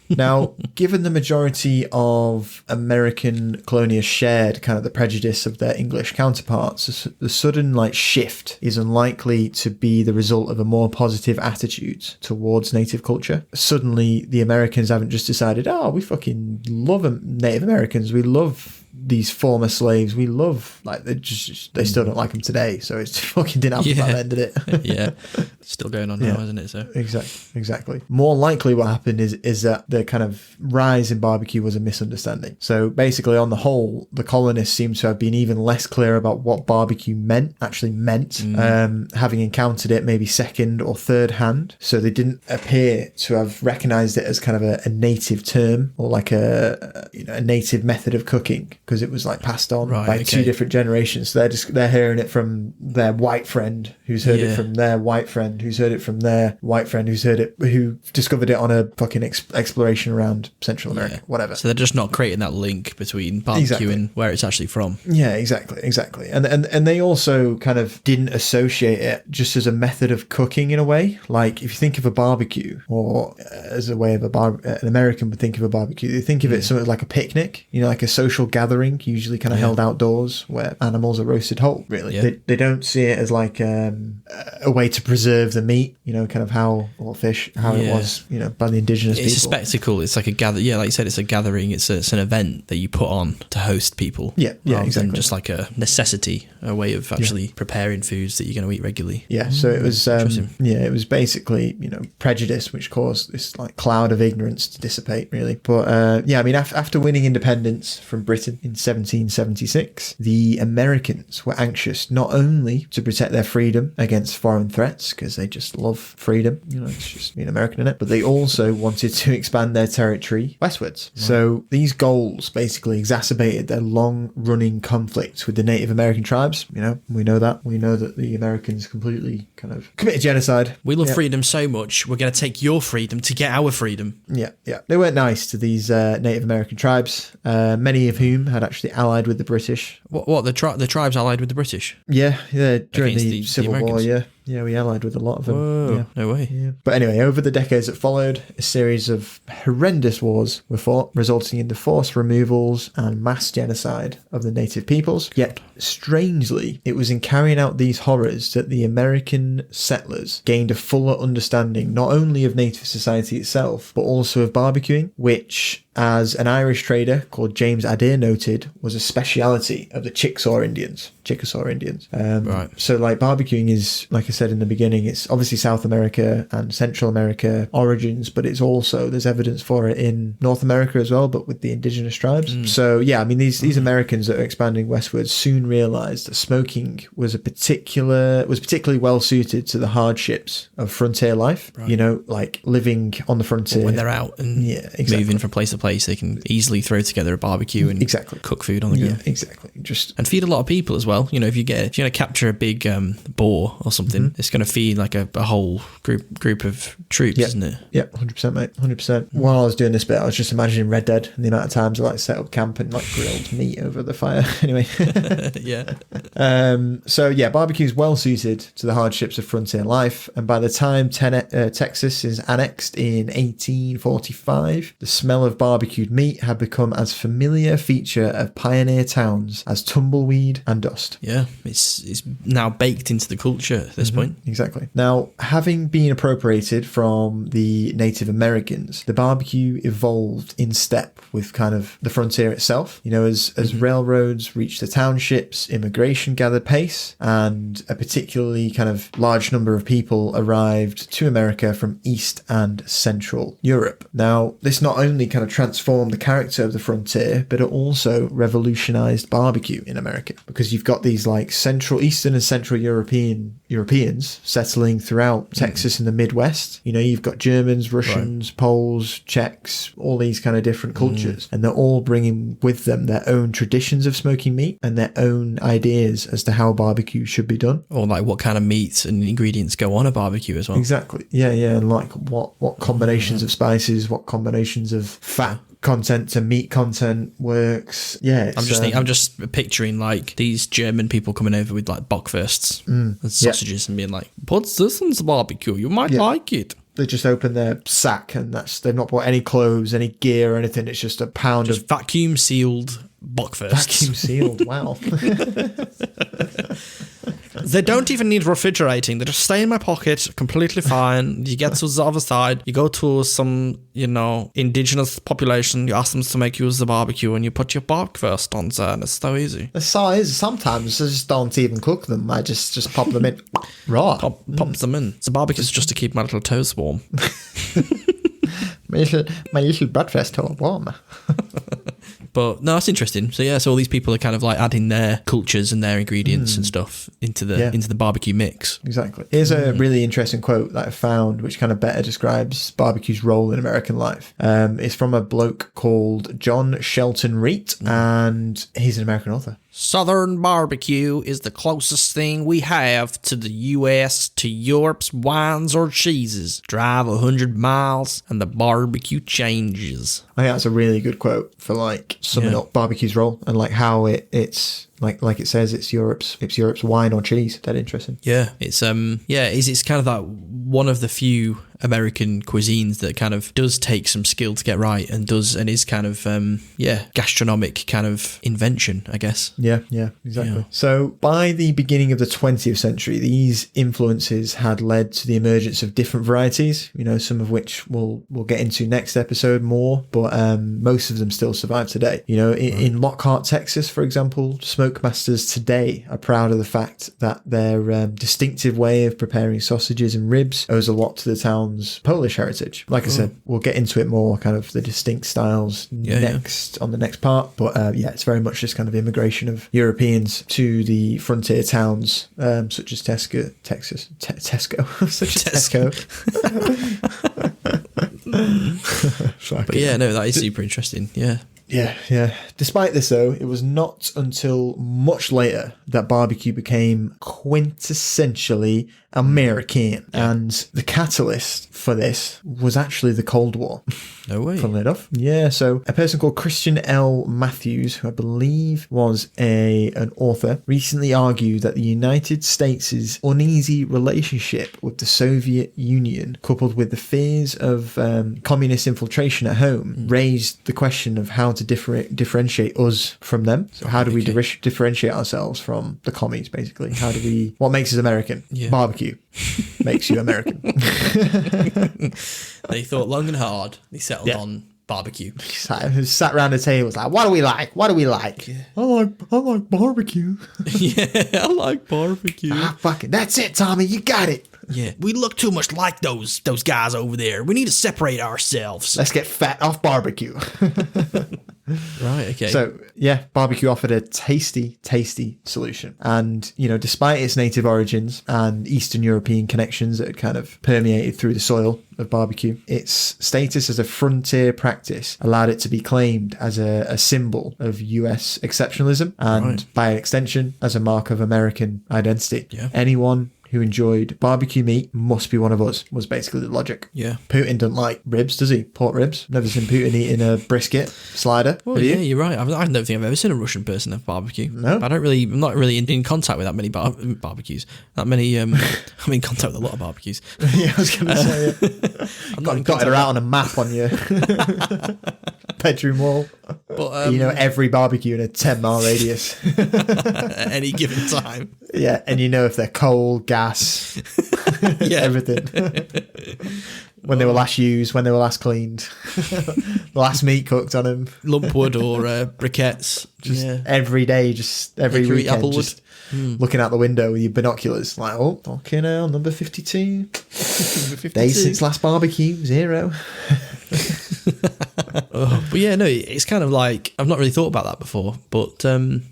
Now, given the majority of American colonists shared kind of the prejudice of their English counterparts, the sudden shift is unlikely to be the result of a more positive attitude towards native culture. Suddenly, the Americans haven't just decided, we fucking love Native Americans. We love these former slaves, we love, like, they still don't like them today. So it fucking didn't happen by then, did it? Yeah. Still going on now, isn't it? So Exactly. More likely what happened is that the kind of rise in barbecue was a misunderstanding. So basically, on the whole, the colonists seem to have been even less clear about what barbecue actually meant, having encountered it maybe second or third hand. So they didn't appear to have recognized it as kind of a native term, or like a native method of cooking, because it was like passed on by two different generations. So they're hearing it from their white friend, who's heard it from their white friend, who's heard it from their white friend, who discovered it on a fucking exploration around Central America, whatever. So they're just not creating that link between barbecue and where it's actually from. Yeah, exactly. And they also kind of didn't associate it just as a method of cooking in a way. Like, if you think of a barbecue, or as a way of an American would think of a barbecue, they think of it something like a picnic, like a social gathering, usually kind of held outdoors, where animals are roasted whole, really. They don't see it as like a way to preserve the meat, kind of or fish, how it was, by the indigenous people. It's a spectacle. It's like a gather. Yeah, like you said, it's a gathering. It's an event that you put on to host people. Yeah, exactly. Than just like a necessity, a way of actually preparing foods that you're going to eat regularly. Yeah, so it was, it was basically, prejudice, which caused this like cloud of ignorance to dissipate, really. But after winning independence from Britain in 1776, the Americans were anxious not only to protect their freedom against foreign threats, because they just love freedom, it's just being American in it, but they also wanted to expand their territory westwards. Right. So these goals basically exacerbated their long-running conflict with the Native American tribes. We know that the Americans completely kind of committed genocide. We love freedom so much, we're going to take your freedom to get our freedom. Yeah. They weren't nice to these Native American tribes, many of whom had actually allied with the British. What the tribes allied with the British? Yeah, during the Civil War, Yeah, we allied with a lot of them. Whoa, no way. Yeah. But anyway, over the decades that followed, a series of horrendous wars were fought, resulting in the forced removals and mass genocide of the native peoples. Yet, strangely, it was in carrying out these horrors that the American settlers gained a fuller understanding not only of native society itself, but also of barbecuing, which, as an Irish trader called James Adair noted, was a speciality of the Chickasaw Indians. Right. So, like, barbecuing is, like I said in the beginning, it's obviously South America and Central America origins, but it's also, there's evidence for it in North America as well, but with the indigenous tribes. So, yeah, I mean, these Americans that are expanding westwards soon realised that smoking was particularly well suited to the hardships of frontier life. Right. Like living on the frontier. When they're out and moving from place to place, they can easily throw together a barbecue and cook food on the go. Yeah, exactly. And feed a lot of people as well. If you're going to capture a big boar or something, it's going to feed like a whole group of troops, isn't it? Yeah, 100%, mate, 100%. While I was doing this bit, I was just imagining Red Dead and the amount of times I like set up camp and like grilled meat over the fire. Anyway, So barbecue is well suited to the hardships of frontier life, and by the time Texas is annexed in 1845, the smell of barbecued meat had become as familiar feature of pioneer towns as tumbleweed and dust. Yeah, it's now baked into the culture at this point. Exactly. Now, having been appropriated from the Native Americans, the barbecue evolved in step with kind of the frontier itself. As railroads reached the townships, immigration gathered pace, and a particularly kind of large number of people arrived to America from East and Central Europe. Now, this not only kind of transformed the character of the frontier, but it also revolutionized barbecue in America, because you've got these like Eastern and Central Europeans settling throughout Texas and the Midwest. You've got Germans, Russians, Poles, Czechs, all these kind of different cultures, and they're all bringing with them their own traditions of smoking meat and their own ideas as to how barbecue should be done, or like what kind of meats and ingredients go on a barbecue as well. Exactly. Yeah, and like what combinations of spices, what combinations of fat content to meat content works. Yeah, I'm just picturing like these German people coming over with like bockwursts and sausages and being like, "What's this on the barbecue? You might like it." They just open their sack and they've not bought any clothes, any gear or anything. It's just a pound of vacuum sealed bockwursts. Vacuum sealed. Wow. They don't even need refrigerating. They just stay in my pocket, completely fine. You get to the other side, you go to some, indigenous population, you ask them to make use of the barbecue, and you put your bratwurst on there, and it's so easy. The size is sometimes I just don't even cook them. I just pop them in raw. Pop them in. The barbecue's just to keep my little toes warm. my little breakfast warm. But no, it's interesting. So yeah, so all these people are kind of like adding their cultures and their ingredients and stuff into the barbecue mix. Exactly. Here's a really interesting quote that I found, which kind of better describes barbecue's role in American life. It's from a bloke called John Shelton Reed, and he's an American author. Southern barbecue is the closest thing we have to the U.S. to Europe's wines or cheeses. Drive 100 miles and the barbecue changes. I think that's a really good quote for like summing up barbecue's role and like how it's like it says it's Europe's wine or cheese. That interesting. Yeah, it's it's kind of that one of the few American cuisines that kind of does take some skill to get right and is kind of gastronomic kind of invention, I guess. Yeah, exactly. Yeah. So by the beginning of the 20th century, these influences had led to the emergence of different varieties, some of which we'll get into next episode more, but most of them still survive today. In Lockhart, Texas, for example, smoke masters today are proud of the fact that their distinctive way of preparing sausages and ribs owes a lot to the town's Polish heritage. Like I said, we'll get into it more, kind of the distinct styles on the next part. But it's very much this kind of immigration of Europeans to the frontier towns, such as Tesco. But yeah, no, that is super interesting. Yeah. Yeah. Despite this, though, it was not until much later that barbecue became quintessentially American. And the catalyst for this was actually the Cold War. No way. Funnily enough. Yeah, so a person called Christian L. Matthews, who I believe was an author, recently argued that the United States' uneasy relationship with the Soviet Union, coupled with the fears of communist infiltration at home, raised the question of how to differentiate us from them. So how do we differentiate ourselves from the commies, basically? What makes us American? Yeah. Barbecue makes you American. They thought long and hard. They settled on barbecue. Sat around the table, was like, what do we like? Yeah. I like barbecue. Yeah, I like barbecue. Fucking, that's it, Tommy. You got it. Yeah, we look too much like those guys over there. We need to separate ourselves. Let's get fat off barbecue. Right, okay. So, barbecue offered a tasty solution. And, despite its native origins and Eastern European connections that had kind of permeated through the soil of barbecue, its status as a frontier practice allowed it to be claimed as a symbol of US exceptionalism and, by extension, as a mark of American identity. Yeah. Anyone who enjoyed barbecue meat must be one of us, was basically the logic. Yeah. Putin doesn't like ribs, does he? Pork ribs. Never seen Putin eating a brisket slider. Well, yeah, you're right. I don't think I've ever seen a Russian person have barbecue. No. I'm not really in contact with that many barbecues. That many, I'm in contact with a lot of barbecues. Yeah, I was going to say it. I'm got it out on a map on your bedroom wall. But, every barbecue in a 10-mile radius. At any given time. Yeah, and if they're coal, gas, everything. When they were last used, when they were last cleaned, the last meat cooked on them. Lumpwood or briquettes. Every day, every weekend, just looking out the window with your binoculars, like, oh, fucking hell, number 52. Days since last barbecue, 0. But yeah, no, it's kind of like, I've not really thought about that before, but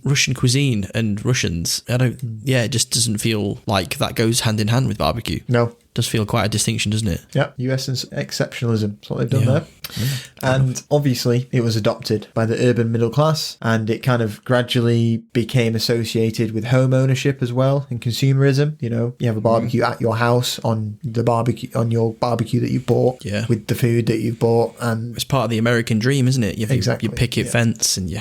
Russian cuisine and Russians, it just doesn't feel like that goes hand in hand with barbecue. No. Does feel quite a distinction, doesn't it? Yeah, US exceptionalism. That's what they've done there. Yeah. And obviously it was adopted by the urban middle class, and it kind of gradually became associated with home ownership as well and consumerism. You have a barbecue at your house on your barbecue that you bought with the food that you've bought, and it's part of the American dream, isn't it? You have your picket fence, and you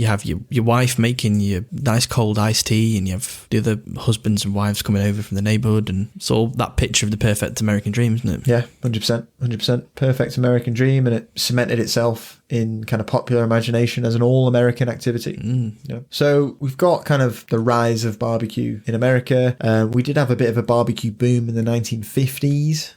have your wife making your nice cold iced tea, and you have the other husbands and wives coming over from the neighbourhood, and it's all that picture of the perfect American dream, isn't it? Yeah, 100%. Perfect American dream, and it cemented itself in kind of popular imagination as an all-American activity. So we've got kind of the rise of barbecue in America. We did have a bit of a barbecue boom in the 1950s.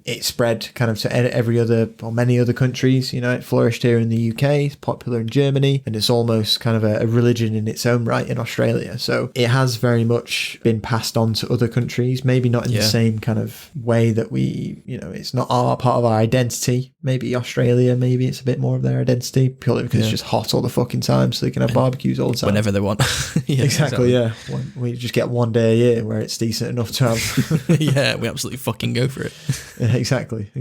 It spread kind of to every other or many other countries. It flourished here in the UK, it's popular in Germany, and it's almost kind of a religion in its own right in Australia. So it has very much been passed on to other countries, maybe not in the same kind of way that it's not part of our identity. Maybe Australia, maybe it's a bit more of their identity, purely because it's just hot all the fucking time, so they can have barbecues all the time. Whenever they want. Exactly. We just get one day a year where it's decent enough to have. Yeah, we absolutely fucking go for it. Exactly.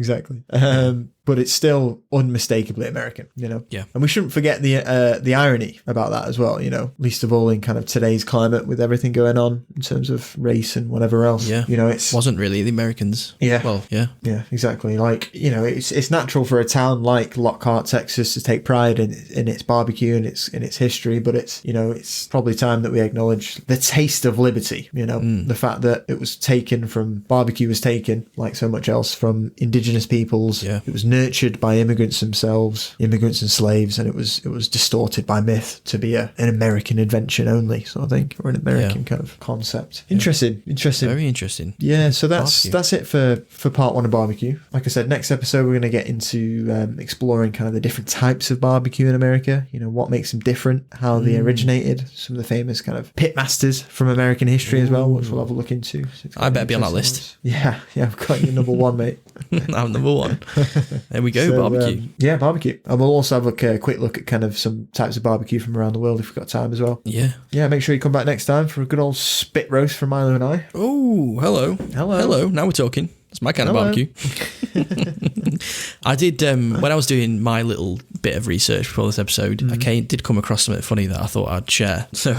But it's still unmistakably American, Yeah. And we shouldn't forget the irony about that as well, least of all in kind of today's climate with everything going on in terms of race and whatever else. Yeah. It wasn't really the Americans. Yeah. Well, yeah. Yeah, exactly. Like, it's natural for a town like Lockhart, Texas to take pride in its barbecue and its history, but it's probably time that we acknowledge the taste of liberty, the fact that barbecue was taken, like so much else, from indigenous peoples. Yeah. It was nurtured by immigrants themselves, immigrants and slaves, and it was distorted by myth to be an American invention only, sort of thing, or an American kind of concept. Interesting. Very interesting. Yeah, so that's it for part one of barbecue. Like I said, next episode we're going to get into exploring kind of the different types of barbecue in America, what makes them different, how they originated, some of the famous kind of pit masters from American history as well, which we'll have a look into. So I better be on that list. Yeah, I've got you number one, mate. I'm number one. There we go, barbecue. Barbecue. And we'll also have a quick look at kind of some types of barbecue from around the world if we've got time as well. Yeah. Yeah, make sure you come back next time for a good old spit roast from Milo and I. Oh, hello. Now we're talking. It's my kind of barbecue. I did, when I was doing my little bit of research before this episode, I did come across something funny that I thought I'd share. So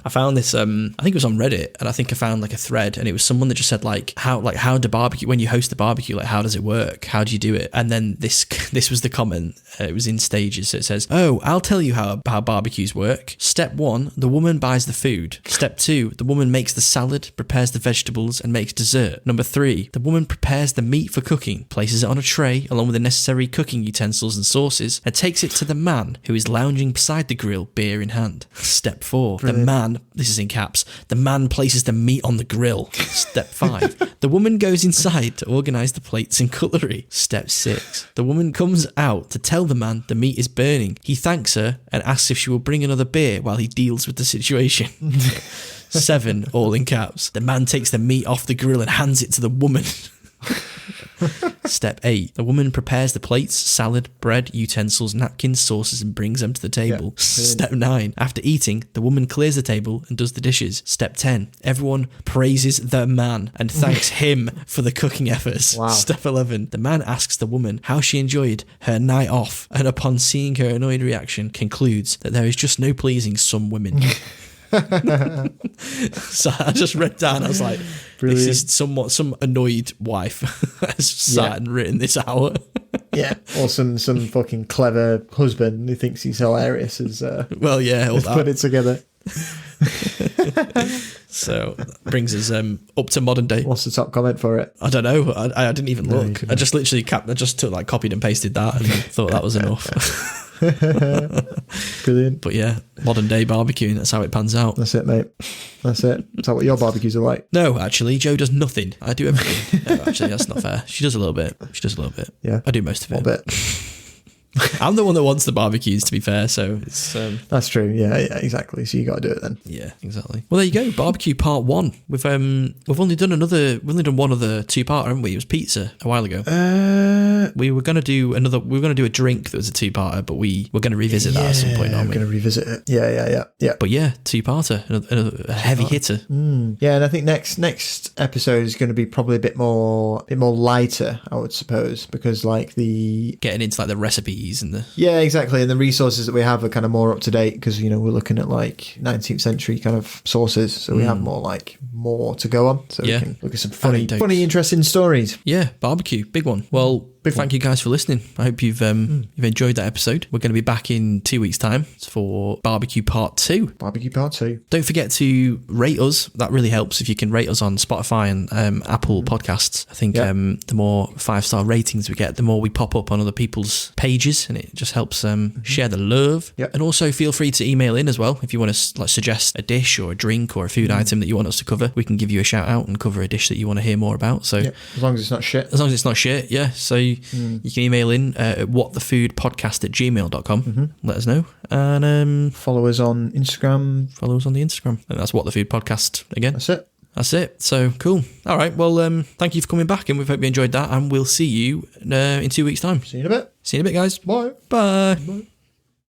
I found this, I think it was on Reddit, and I think I found like a thread, and it was someone that just said how do barbecue, when you host the barbecue, like how does it work? How do you do it? And then this was the comment. It was in stages. So it says, I'll tell you how barbecues work. Step 1, the woman buys the food. Step 2, the woman makes the salad, prepares the vegetables, and makes dessert. Number 3, the woman prepares the meat for cooking, places it on a tray along with the necessary cooking utensils and sauces, and takes it to the man who is lounging beside the grill, beer in hand. Step 4, the man, this is in caps, the man places the meat on the grill. Step 5, the woman goes inside to organise the plates and cutlery. Step 6, the woman comes out to tell the man the meat is burning. He thanks her and asks if she will bring another beer while he deals with the situation. 7, all in caps, the man takes the meat off the grill and hands it to the woman. Step 8, the woman prepares the plates, salad, bread, utensils, napkins, sauces, and brings them to the table. Step 9, after eating, the woman clears the table and does the dishes. Step 10, everyone praises the man and thanks him for the cooking efforts. Wow. Step 11, the man asks the woman how she enjoyed her night off, and upon seeing her annoyed reaction, concludes that there is just no pleasing some women. So I just read down, I was like, Brilliant. This is some annoyed wife has sat and written this out. Yeah, or some fucking clever husband who thinks he's hilarious has put it together. So that brings us up to modern day. What's the top comment for it? I don't know. I didn't even look. I just literally copied and pasted that and thought that was enough. Brilliant. But yeah, modern day barbecuing, that's how it pans out. That's it, mate. That's it. Is that what your barbecues are like? No, actually, Jo does nothing. I do everything. No, actually, that's not fair. She does a little bit. Yeah. I do most of it. A bit. I'm the one that wants the barbecues, to be fair, so it's... That's true, yeah, exactly. So you got to do it then. Yeah, exactly. Well, there you go, barbecue part 1. We've only done one other 2-parter, haven't we? It was pizza a while ago. We were going to do a drink that was a 2-parter, but we're going to revisit that at some point, aren't we? We're going to revisit it. Yeah. But yeah, 2-parter, a heavy hitter. Yeah, and I think next episode is going to be probably a bit more lighter, I would suppose, because like getting into like the recipes and the... Yeah, exactly. And the resources that we have are kind of more up to date because, we're looking at like 19th century kind of sources. So we have more to go on. So we can look at some funny, interesting stories. Yeah, barbecue, big one. Well, Big thank you guys for listening. I hope you've enjoyed that episode. We're going to be back in 2 weeks' time for barbecue part 2. Barbecue part 2. Don't forget to rate us. That really helps if you can rate us on Spotify and Apple Podcasts. I think the more 5-star ratings we get, the more we pop up on other people's pages, and it just helps share the love. Yep. And also feel free to email in as well if you want to suggest a dish or a drink or a food item that you want us to cover. We can give you a shout out and cover a dish that you want to hear more about. So as long as it's not shit. As long as it's not shit, yeah. So you can email in at whatthefoodpodcast@gmail.com. Let us know. And follow us on Instagram. Follow us on the Instagram. And that's What The Food Podcast again. That's it. So cool. All right. Well, thank you for coming back, and we hope you enjoyed that. And we'll see you in 2 weeks' time. See you in a bit. See you in a bit, guys. Bye. Bye.